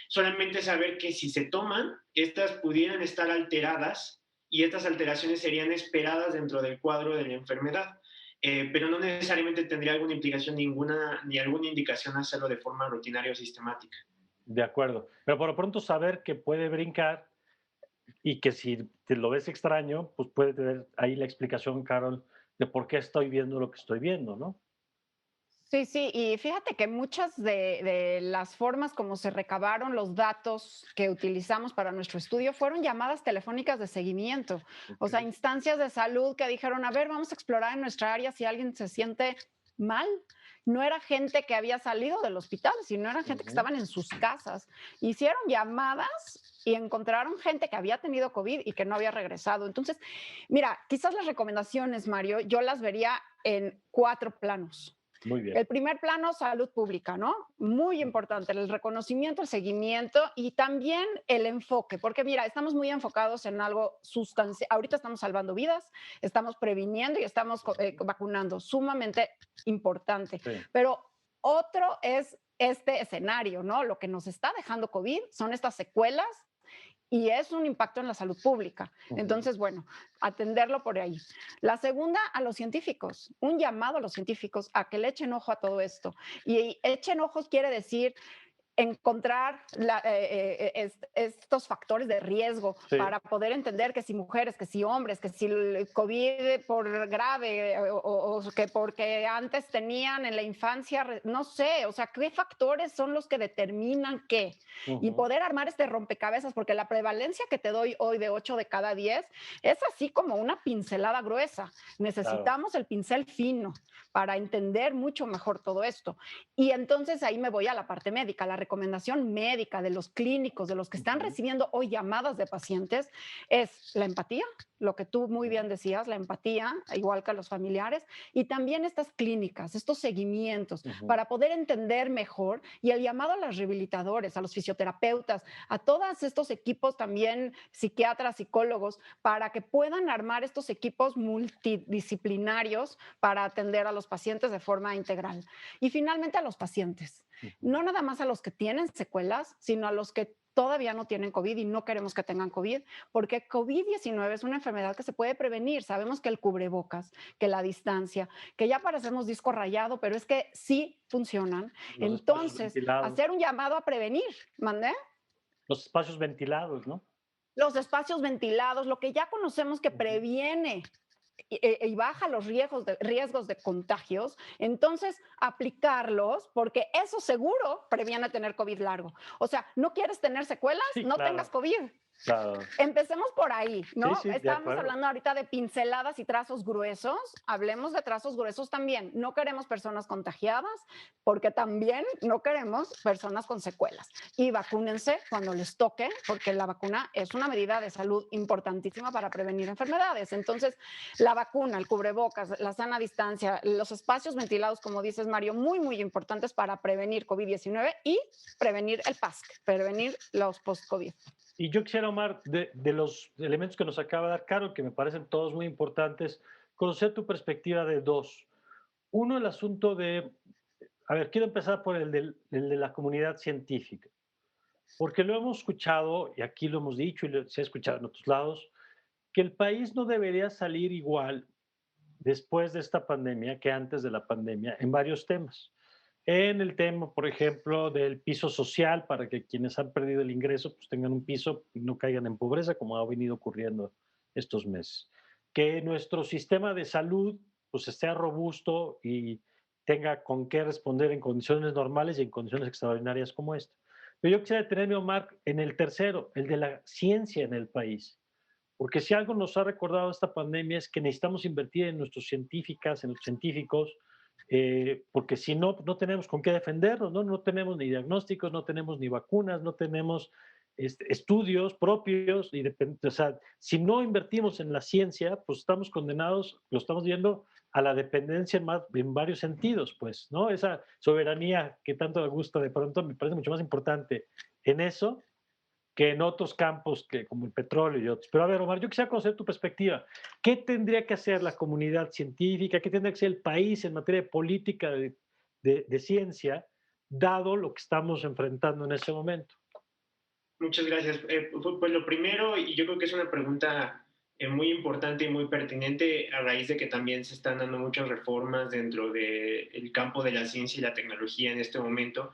Solamente saber que si se toman, estas pudieran estar alteradas y estas alteraciones serían esperadas dentro del cuadro de la enfermedad. pero no necesariamente tendría alguna implicación ninguna, ni alguna indicación hacerlo de forma rutinaria o sistemática.
De acuerdo. Pero por lo pronto saber que puede brincar y que si te lo ves extraño, pues puede tener ahí la explicación, Carol, de por qué estoy viendo lo que estoy viendo, ¿no?
Sí, sí, y fíjate que muchas de las formas como se recabaron los datos que utilizamos para nuestro estudio fueron llamadas telefónicas de seguimiento, o sea,
Ok.
instancias de salud que dijeron, a ver, vamos a explorar en nuestra área si alguien se siente mal. No era gente que había salido del hospital, sino eran gente que
Ujú.
estaban en sus casas. Hicieron llamadas y encontraron gente que había tenido COVID y que no había regresado. Entonces, mira, quizás las recomendaciones, Mario, yo las vería en 4 planos.
Muy bien.
El primer plano, salud pública, ¿no? Muy importante, el reconocimiento, el seguimiento y también el enfoque, porque mira, estamos muy enfocados en algo sustancial. Ahorita estamos salvando vidas, estamos previniendo y estamos vacunando, sumamente importante.
Sí.
Pero otro es este escenario, ¿no? Lo que nos está dejando COVID son estas secuelas y es un impacto en la salud pública.
Ujú.
Entonces, bueno, atenderlo por ahí. La segunda, a los científicos, un llamado a los científicos a que le echen ojo a todo esto. Y echen ojos quiere decir encontrar estos factores de riesgo
Sí.
para poder entender que si mujeres, que si hombres, que si el COVID por grave o que porque antes tenían en la infancia, no sé, o sea, qué factores son los que determinan qué. Y
Ujú.
poder armar este rompecabezas, porque la prevalencia que te doy hoy de 8 de cada 10 es así como una pincelada gruesa.
Claro.
Necesitamos el pincel fino para entender mucho mejor todo esto. Y entonces ahí me voy a la parte médica, la recomendación médica de los clínicos, de los que están
Ujú.
recibiendo hoy llamadas de pacientes, es la empatía, lo que tú muy bien decías, la empatía, igual que a los familiares, y también estas clínicas, estos seguimientos,
Ujú.
para poder entender mejor, y el llamado a los rehabilitadores, a los fisioterapeutas, a todos estos equipos también, psiquiatras, psicólogos, para que puedan armar estos equipos multidisciplinarios para atender a los pacientes de forma integral. Y finalmente a los pacientes,
Ujú.
no nada más a los que tienen secuelas, sino a los que todavía no tienen COVID y no queremos que tengan COVID, porque COVID-19 es una enfermedad que se puede prevenir. Sabemos que el cubrebocas, que la distancia, que ya parecemos disco rayado, pero es que sí funcionan.
Los espacios
Entonces,
ventilados.
hacer un llamado a prevenir, ¿mandé?
Los espacios ventilados, ¿no?
Los espacios ventilados, lo que ya conocemos que
Ujú.
previene y baja los riesgos de contagios, entonces aplicarlos, porque eso seguro previene tener COVID largo. O sea, no quieres tener secuelas,
Sí,
no tengas
claro,
COVID.
claro.
Empecemos por ahí,
Sí,
¿no?
sí, de
Estábamos
acuerdo.
hablando ahorita de pinceladas y trazos gruesos. Hablemos de trazos gruesos también. No queremos personas contagiadas porque también no queremos personas con secuelas. Y vacúnense cuando les toque, porque la vacuna es una medida de salud importantísima para prevenir enfermedades. Entonces, la vacuna, el cubrebocas, la sana distancia, los espacios ventilados, como dices, Mario, muy, muy importantes para prevenir COVID-19 y prevenir el PASC, prevenir los post-COVID.
Y yo quisiera, Omar, de los elementos que nos acaba de dar Carol, que me parecen todos muy importantes, conocer tu perspectiva de dos. Uno, el asunto de, a ver, quiero empezar por el de la comunidad científica, porque lo hemos escuchado, y aquí lo hemos dicho, y se ha escuchado en otros lados, que el país no debería salir igual después de esta pandemia que antes de la pandemia en varios temas. En el tema, por ejemplo, del piso social, para que quienes han perdido el ingreso pues tengan un piso y no caigan en pobreza, como ha venido ocurriendo estos meses. Que nuestro sistema de salud pues esté robusto y tenga con qué responder en condiciones normales y en condiciones extraordinarias como esta. Pero yo quisiera detenerme, Omar, en el tercero, el de la ciencia en el país. Porque si algo nos ha recordado esta pandemia es que necesitamos invertir en nuestros científicas, en los científicos, porque si no, no tenemos con qué defendernos, ¿no? No tenemos ni diagnósticos, no tenemos ni vacunas, no tenemos estudios propios, y o sea, si no invertimos en la ciencia, pues estamos condenados, lo estamos viendo, a la dependencia en varios sentidos, pues, ¿no? Esa soberanía que tanto me gusta de pronto me parece mucho más importante en eso que en otros campos que, como el petróleo y otros. Pero a ver, Omar, yo quisiera conocer tu perspectiva. ¿Qué tendría que hacer la comunidad científica? ¿Qué tendría que hacer el país en materia de política de ciencia, dado lo que estamos enfrentando en ese momento?
Muchas gracias. Pues lo primero, y yo creo que es una pregunta muy importante y muy pertinente a raíz de que también se están dando muchas reformas dentro del campo de la ciencia y la tecnología en este momento.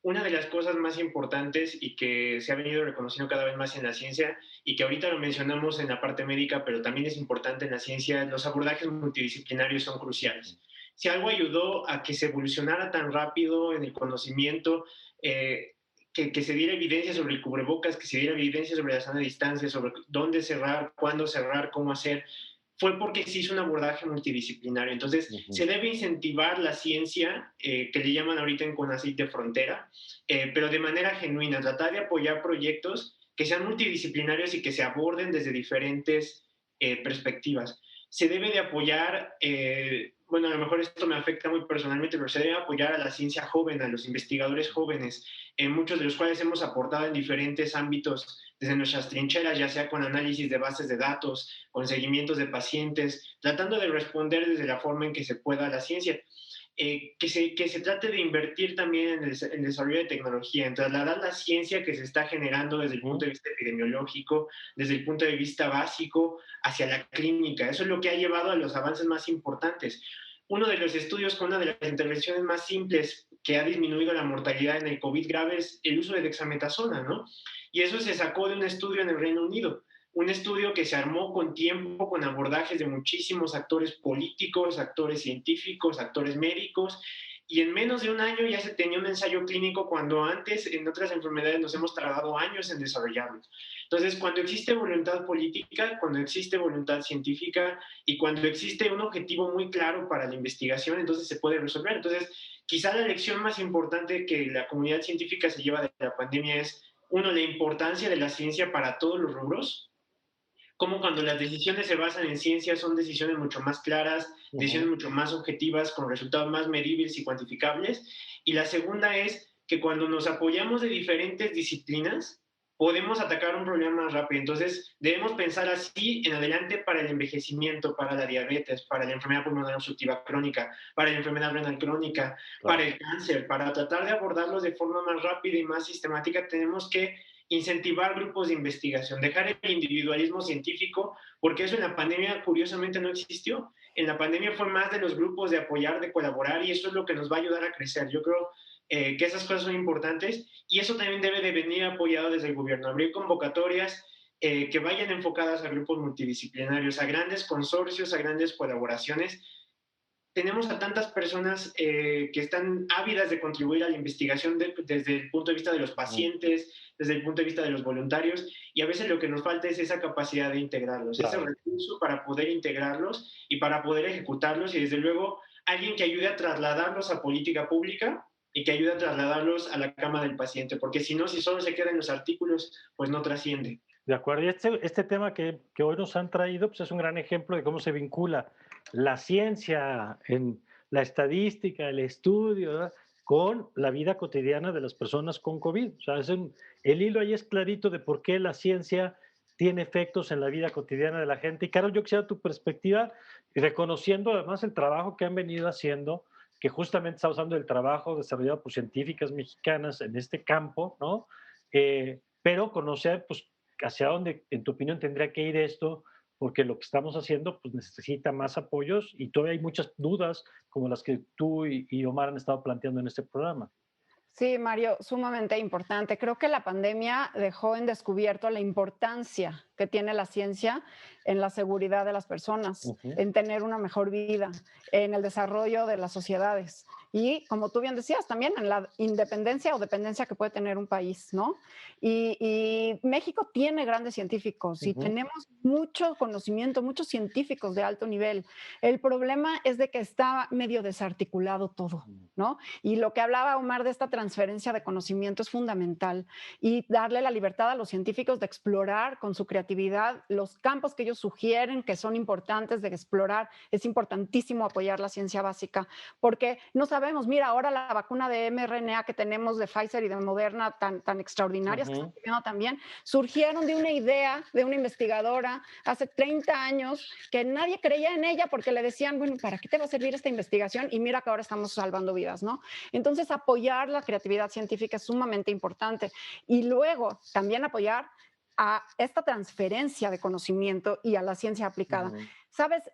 Una de las cosas más importantes y que se ha venido reconociendo cada vez más en la ciencia y que ahorita lo mencionamos en la parte médica, pero también es importante en la ciencia, los abordajes multidisciplinarios son cruciales. Si algo ayudó a que se evolucionara tan rápido en el conocimiento, que se diera evidencia sobre el cubrebocas, que se diera evidencia sobre la sana distancia, sobre dónde cerrar, cuándo cerrar, cómo hacer, fue porque se hizo un abordaje multidisciplinario. Entonces, se debe incentivar la ciencia, que le llaman ahorita en CONACYT de frontera, pero de manera genuina, tratar de apoyar proyectos que sean multidisciplinarios y que se aborden desde diferentes perspectivas. Se debe de apoyar, bueno, a lo mejor esto me afecta muy personalmente, pero se debe apoyar a la ciencia joven, a los investigadores jóvenes, muchos de los cuales hemos aportado en diferentes ámbitos desde nuestras trincheras, ya sea con análisis de bases de datos, con seguimientos de pacientes, tratando de responder desde la forma en que se pueda a la ciencia. Que se trate de invertir también en el desarrollo de tecnología, en trasladar la ciencia que se está generando desde el punto de vista epidemiológico, desde el punto de vista básico, hacia la clínica. Eso es lo que ha llevado a los avances más importantes. Uno de los estudios con una de las intervenciones más simples que ha disminuido la mortalidad en el COVID grave es el uso de dexametasona, ¿no? Y eso se sacó de un estudio en el Reino Unido, un estudio que se armó con tiempo, con abordajes de muchísimos actores políticos, actores científicos, actores médicos, y en menos de un año ya se tenía un ensayo clínico cuando antes en otras enfermedades nos hemos tardado años en desarrollarlo. Entonces, cuando existe voluntad política, cuando existe voluntad científica y cuando existe un objetivo muy claro para la investigación, entonces se puede resolver. Entonces, quizá la lección más importante que la comunidad científica se lleva de la pandemia es, uno, la importancia de la ciencia para todos los rubros, como cuando las decisiones se basan en ciencia son decisiones mucho más claras, decisiones mucho más objetivas, con resultados más medibles y cuantificables. Y la segunda es que cuando nos apoyamos de diferentes disciplinas, podemos atacar un problema más rápido. Entonces, debemos pensar así en adelante para el envejecimiento, para la diabetes, para la enfermedad pulmonar obstructiva crónica, para la enfermedad renal crónica, para el cáncer. Para tratar de abordarlos de forma más rápida y más sistemática, tenemos que incentivar grupos de investigación, dejar el individualismo científico, porque eso en la pandemia curiosamente no existió. En la pandemia fue más de los grupos de apoyar, de colaborar, y eso es lo que nos va a ayudar a crecer. Yo creo que esas cosas son importantes y eso también debe de venir apoyado desde el gobierno. Abrir convocatorias que vayan enfocadas a grupos multidisciplinarios, a grandes consorcios, a grandes colaboraciones. Tenemos a tantas personas que están ávidas de contribuir a la investigación desde el punto de vista de los pacientes, desde el punto de vista de los voluntarios, y a veces lo que nos falta es esa capacidad de integrarlos, ese recurso para poder integrarlos y para poder ejecutarlos, y desde luego alguien que ayude a trasladarlos a política pública y que ayude a trasladarlos a la cama del paciente, porque si no, si solo se queda en los artículos, pues no trasciende.
De acuerdo. Y este tema que hoy nos han traído, pues es un gran ejemplo de cómo se vincula la ciencia en la estadística, el estudio, ¿verdad?, con la vida cotidiana de las personas con COVID. O sea, el hilo ahí es clarito de por qué la ciencia tiene efectos en la vida cotidiana de la gente. Y Carol, yo quisiera tu perspectiva, y reconociendo además el trabajo que han venido haciendo, que justamente está usando el trabajo desarrollado por científicas mexicanas en este campo, ¿no? Pero conocer, pues, hacia dónde, en tu opinión, tendría que ir esto, porque lo que estamos haciendo pues, necesita más apoyos y todavía hay muchas dudas como las que tú y Omar han estado planteando en este programa.
Sí, Mario, sumamente importante. Creo que la pandemia dejó en descubierto la importancia que tiene la ciencia en la seguridad de las personas, en tener una mejor vida, en el desarrollo de las sociedades y, como tú bien decías, también en la independencia o dependencia que puede tener un país, ¿no? Y México tiene grandes científicos y tenemos mucho conocimiento, muchos científicos de alto nivel. El problema es de que está medio desarticulado todo, ¿no? Y lo que hablaba Omar de esta transferencia de conocimiento es fundamental y darle la libertad a los científicos de explorar con su creatividad los campos que ellos sugieren que son importantes de explorar. Es importantísimo apoyar la ciencia básica porque no sabemos, mira, ahora la vacuna de mRNA que tenemos de Pfizer y de Moderna tan extraordinarias que están viendo también, surgieron de una idea de una investigadora hace 30 años que nadie creía en ella porque le decían, bueno, ¿para qué te va a servir esta investigación? Y mira que ahora estamos salvando vidas, ¿no? Entonces, apoyar la creatividad científica es sumamente importante. Y luego, también apoyar a esta transferencia de conocimiento y a la ciencia aplicada.
Ujú.
Sabes,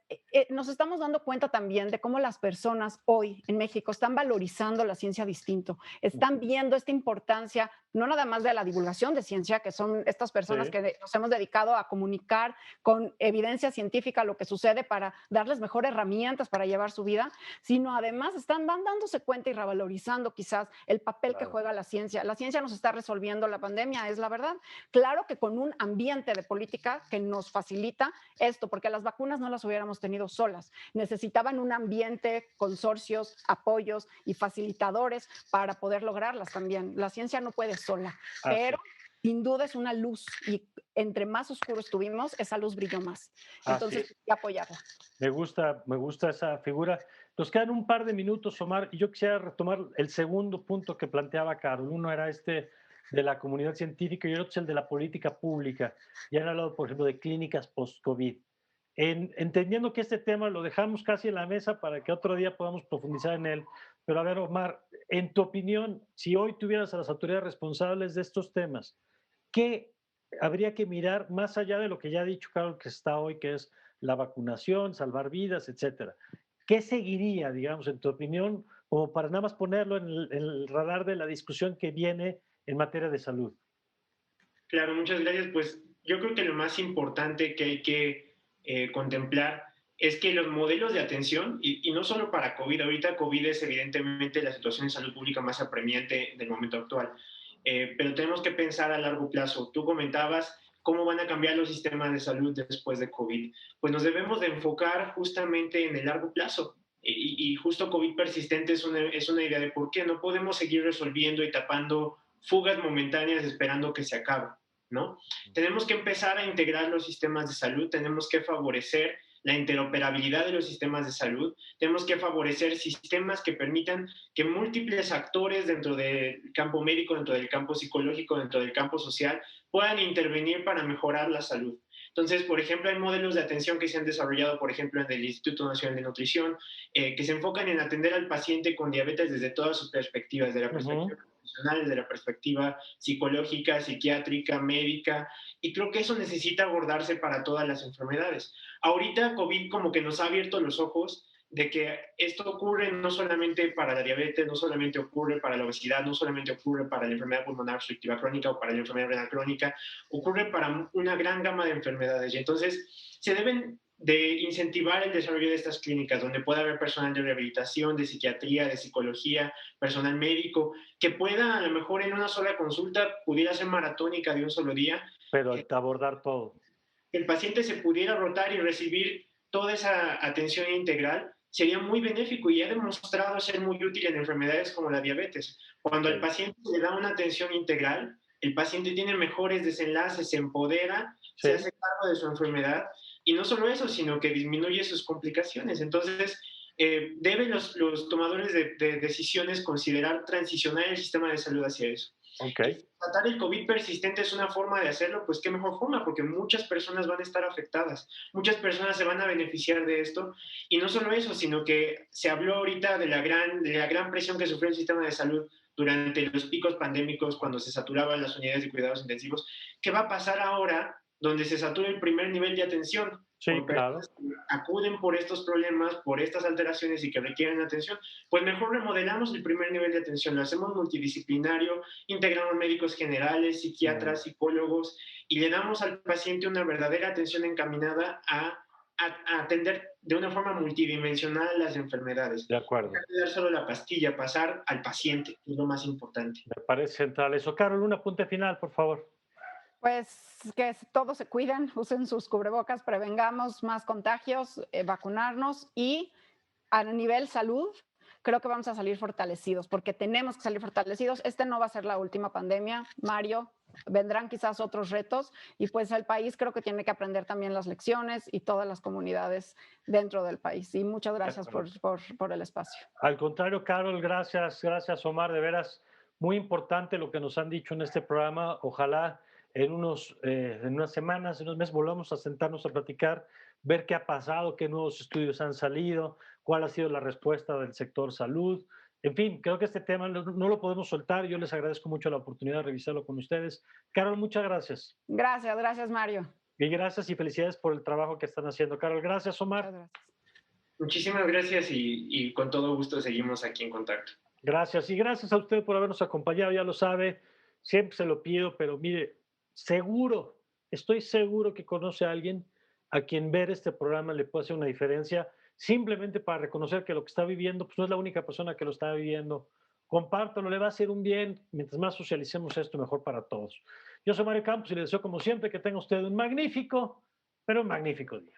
nos estamos dando cuenta también de cómo las personas hoy en México están valorizando la ciencia distinto, están viendo esta importancia, no nada más de la divulgación de ciencia, que son estas personas
Sí,
que nos hemos dedicado a comunicar con evidencia científica lo que sucede para darles mejores herramientas para llevar su vida, sino además van dándose cuenta y revalorizando quizás el papel que
claro.
juega la ciencia. La ciencia nos está resolviendo la pandemia, es la verdad. Claro que con un ambiente de política que nos facilita esto, porque las vacunas no las hubiéramos tenido solas. Necesitaban un ambiente, consorcios, apoyos y facilitadores para poder lograrlas también. La ciencia no puede sola,
Así
pero
es.
sin duda es una luz y entre más oscuro estuvimos, esa luz brilló más.
Así
Entonces,
es.
hay que apoyarla.
Me gusta esa figura. Nos quedan un par de minutos, Omar, y yo quisiera retomar el segundo punto que planteaba Carol. Uno era este de la comunidad científica y el otro es el de la política pública. Ya han hablado, por ejemplo, de clínicas post-COVID. Entendiendo que este tema lo dejamos casi en la mesa para que otro día podamos profundizar en él. Pero a ver, Omar, en tu opinión, si hoy tuvieras a las autoridades responsables de estos temas, ¿qué habría que mirar más allá de lo que ya ha dicho Carol que está hoy, que es la vacunación, salvar vidas, etcétera? ¿Qué seguiría, digamos, en tu opinión, como para nada más ponerlo en el radar de la discusión que viene en materia de salud?
Claro, muchas gracias. Pues yo creo que lo más importante que hay que contemplar es que los modelos de atención, y no solo para COVID, ahorita COVID es evidentemente la situación de salud pública más apremiante del momento actual, pero tenemos que pensar a largo plazo. Tú comentabas cómo van a cambiar los sistemas de salud después de COVID. Pues nos debemos de enfocar justamente en el largo plazo. Y justo COVID persistente es una idea de por qué no podemos seguir resolviendo y tapando fugas momentáneas esperando que se acabe. ¿No? Tenemos que empezar a integrar los sistemas de salud, tenemos que favorecer la interoperabilidad de los sistemas de salud, tenemos que favorecer sistemas que permitan que múltiples actores dentro del campo médico, dentro del campo psicológico, dentro del campo social, puedan intervenir para mejorar la salud. Entonces, por ejemplo, hay modelos de atención que se han desarrollado, por ejemplo, en el Instituto Nacional de Nutrición, que se enfocan en atender al paciente con diabetes desde todas sus perspectivas, desde la
Ujú.
perspectiva profesional, desde la perspectiva psicológica, psiquiátrica, médica, y creo que eso necesita abordarse para todas las enfermedades. Ahorita COVID como que nos ha abierto los ojos de que esto ocurre no solamente para la diabetes, no solamente ocurre para la obesidad, no solamente ocurre para la enfermedad pulmonar obstructiva crónica o para la enfermedad renal crónica, ocurre para una gran gama de enfermedades. Y entonces se deben de incentivar el desarrollo de estas clínicas, donde pueda haber personal de rehabilitación, de psiquiatría, de psicología, personal médico, que pueda a lo mejor en una sola consulta, pudiera ser maratónica de un solo día,
Pero abordar todo.
el paciente se pudiera rotar y recibir toda esa atención integral, sería muy benéfico y ha demostrado ser muy útil en enfermedades como la diabetes. Cuando al
Sí,
paciente le da una atención integral, el paciente tiene mejores desenlaces, se empodera, se
sí,
hace cargo de su enfermedad y no solo eso, sino que disminuye sus complicaciones. Entonces, deben los tomadores de decisiones considerar transicionar el sistema de salud hacia eso.
ok.
Y tratar el COVID persistente es una forma de hacerlo, pues qué mejor forma, porque muchas personas van a estar afectadas, muchas personas se van a beneficiar de esto, y no solo eso, sino que se habló ahorita de la gran presión que sufrió el sistema de salud durante los picos pandémicos, cuando se saturaban las unidades de cuidados intensivos. ¿Qué va a pasar ahora donde se satura el primer nivel de atención?
Sí,
Por
claro.
personas que acuden por estos problemas, por estas alteraciones y que requieren atención, pues mejor remodelamos el primer nivel de atención, lo hacemos multidisciplinario, integramos médicos generales,
Mm,
psiquiatras, psicólogos y le damos al paciente una verdadera atención encaminada a atender de una forma multidimensional las enfermedades.
de
No
acuerdo.
dar solo la pastilla, pasar al paciente, que es lo más importante.
Me parece central eso. Carol, un apunte final, por favor.
Pues que todos se cuiden, usen sus cubrebocas, prevengamos más contagios, vacunarnos y a nivel salud, creo que vamos a salir fortalecidos, porque tenemos que salir fortalecidos. Este no va a ser la última pandemia, Mario. Vendrán quizás otros retos y pues el país creo que tiene que aprender también las lecciones y todas las comunidades dentro del país. Y muchas
De
gracias
acuerdo.
por el espacio.
Al contrario, Carol, gracias, gracias, Omar, de veras, muy importante lo que nos han dicho en este programa. Ojalá en unas semanas, en unos meses, volvamos a sentarnos a platicar, ver qué ha pasado, qué nuevos estudios han salido, cuál ha sido la respuesta del sector salud, En fin, creo que este tema no lo podemos soltar. Yo les agradezco mucho la oportunidad de revisarlo con ustedes. Carol, muchas gracias.
Gracias, gracias, Mario.
Y gracias y felicidades por el trabajo que están haciendo. Carol, gracias, Omar.
Muchas gracias.
Muchísimas gracias y con todo gusto seguimos aquí en contacto.
Gracias y gracias a usted por habernos acompañado, ya lo sabe, siempre se lo pido, pero mire, seguro, estoy seguro que conoce a alguien a quien ver este programa le puede hacer una diferencia, simplemente para reconocer que lo que está viviendo, pues no es la única persona que lo está viviendo. Compártalo, le va a hacer un bien. Mientras más socialicemos esto, mejor para todos. Yo soy Mario Campos y le deseo, como siempre, que tenga usted un magnífico, pero un magnífico día.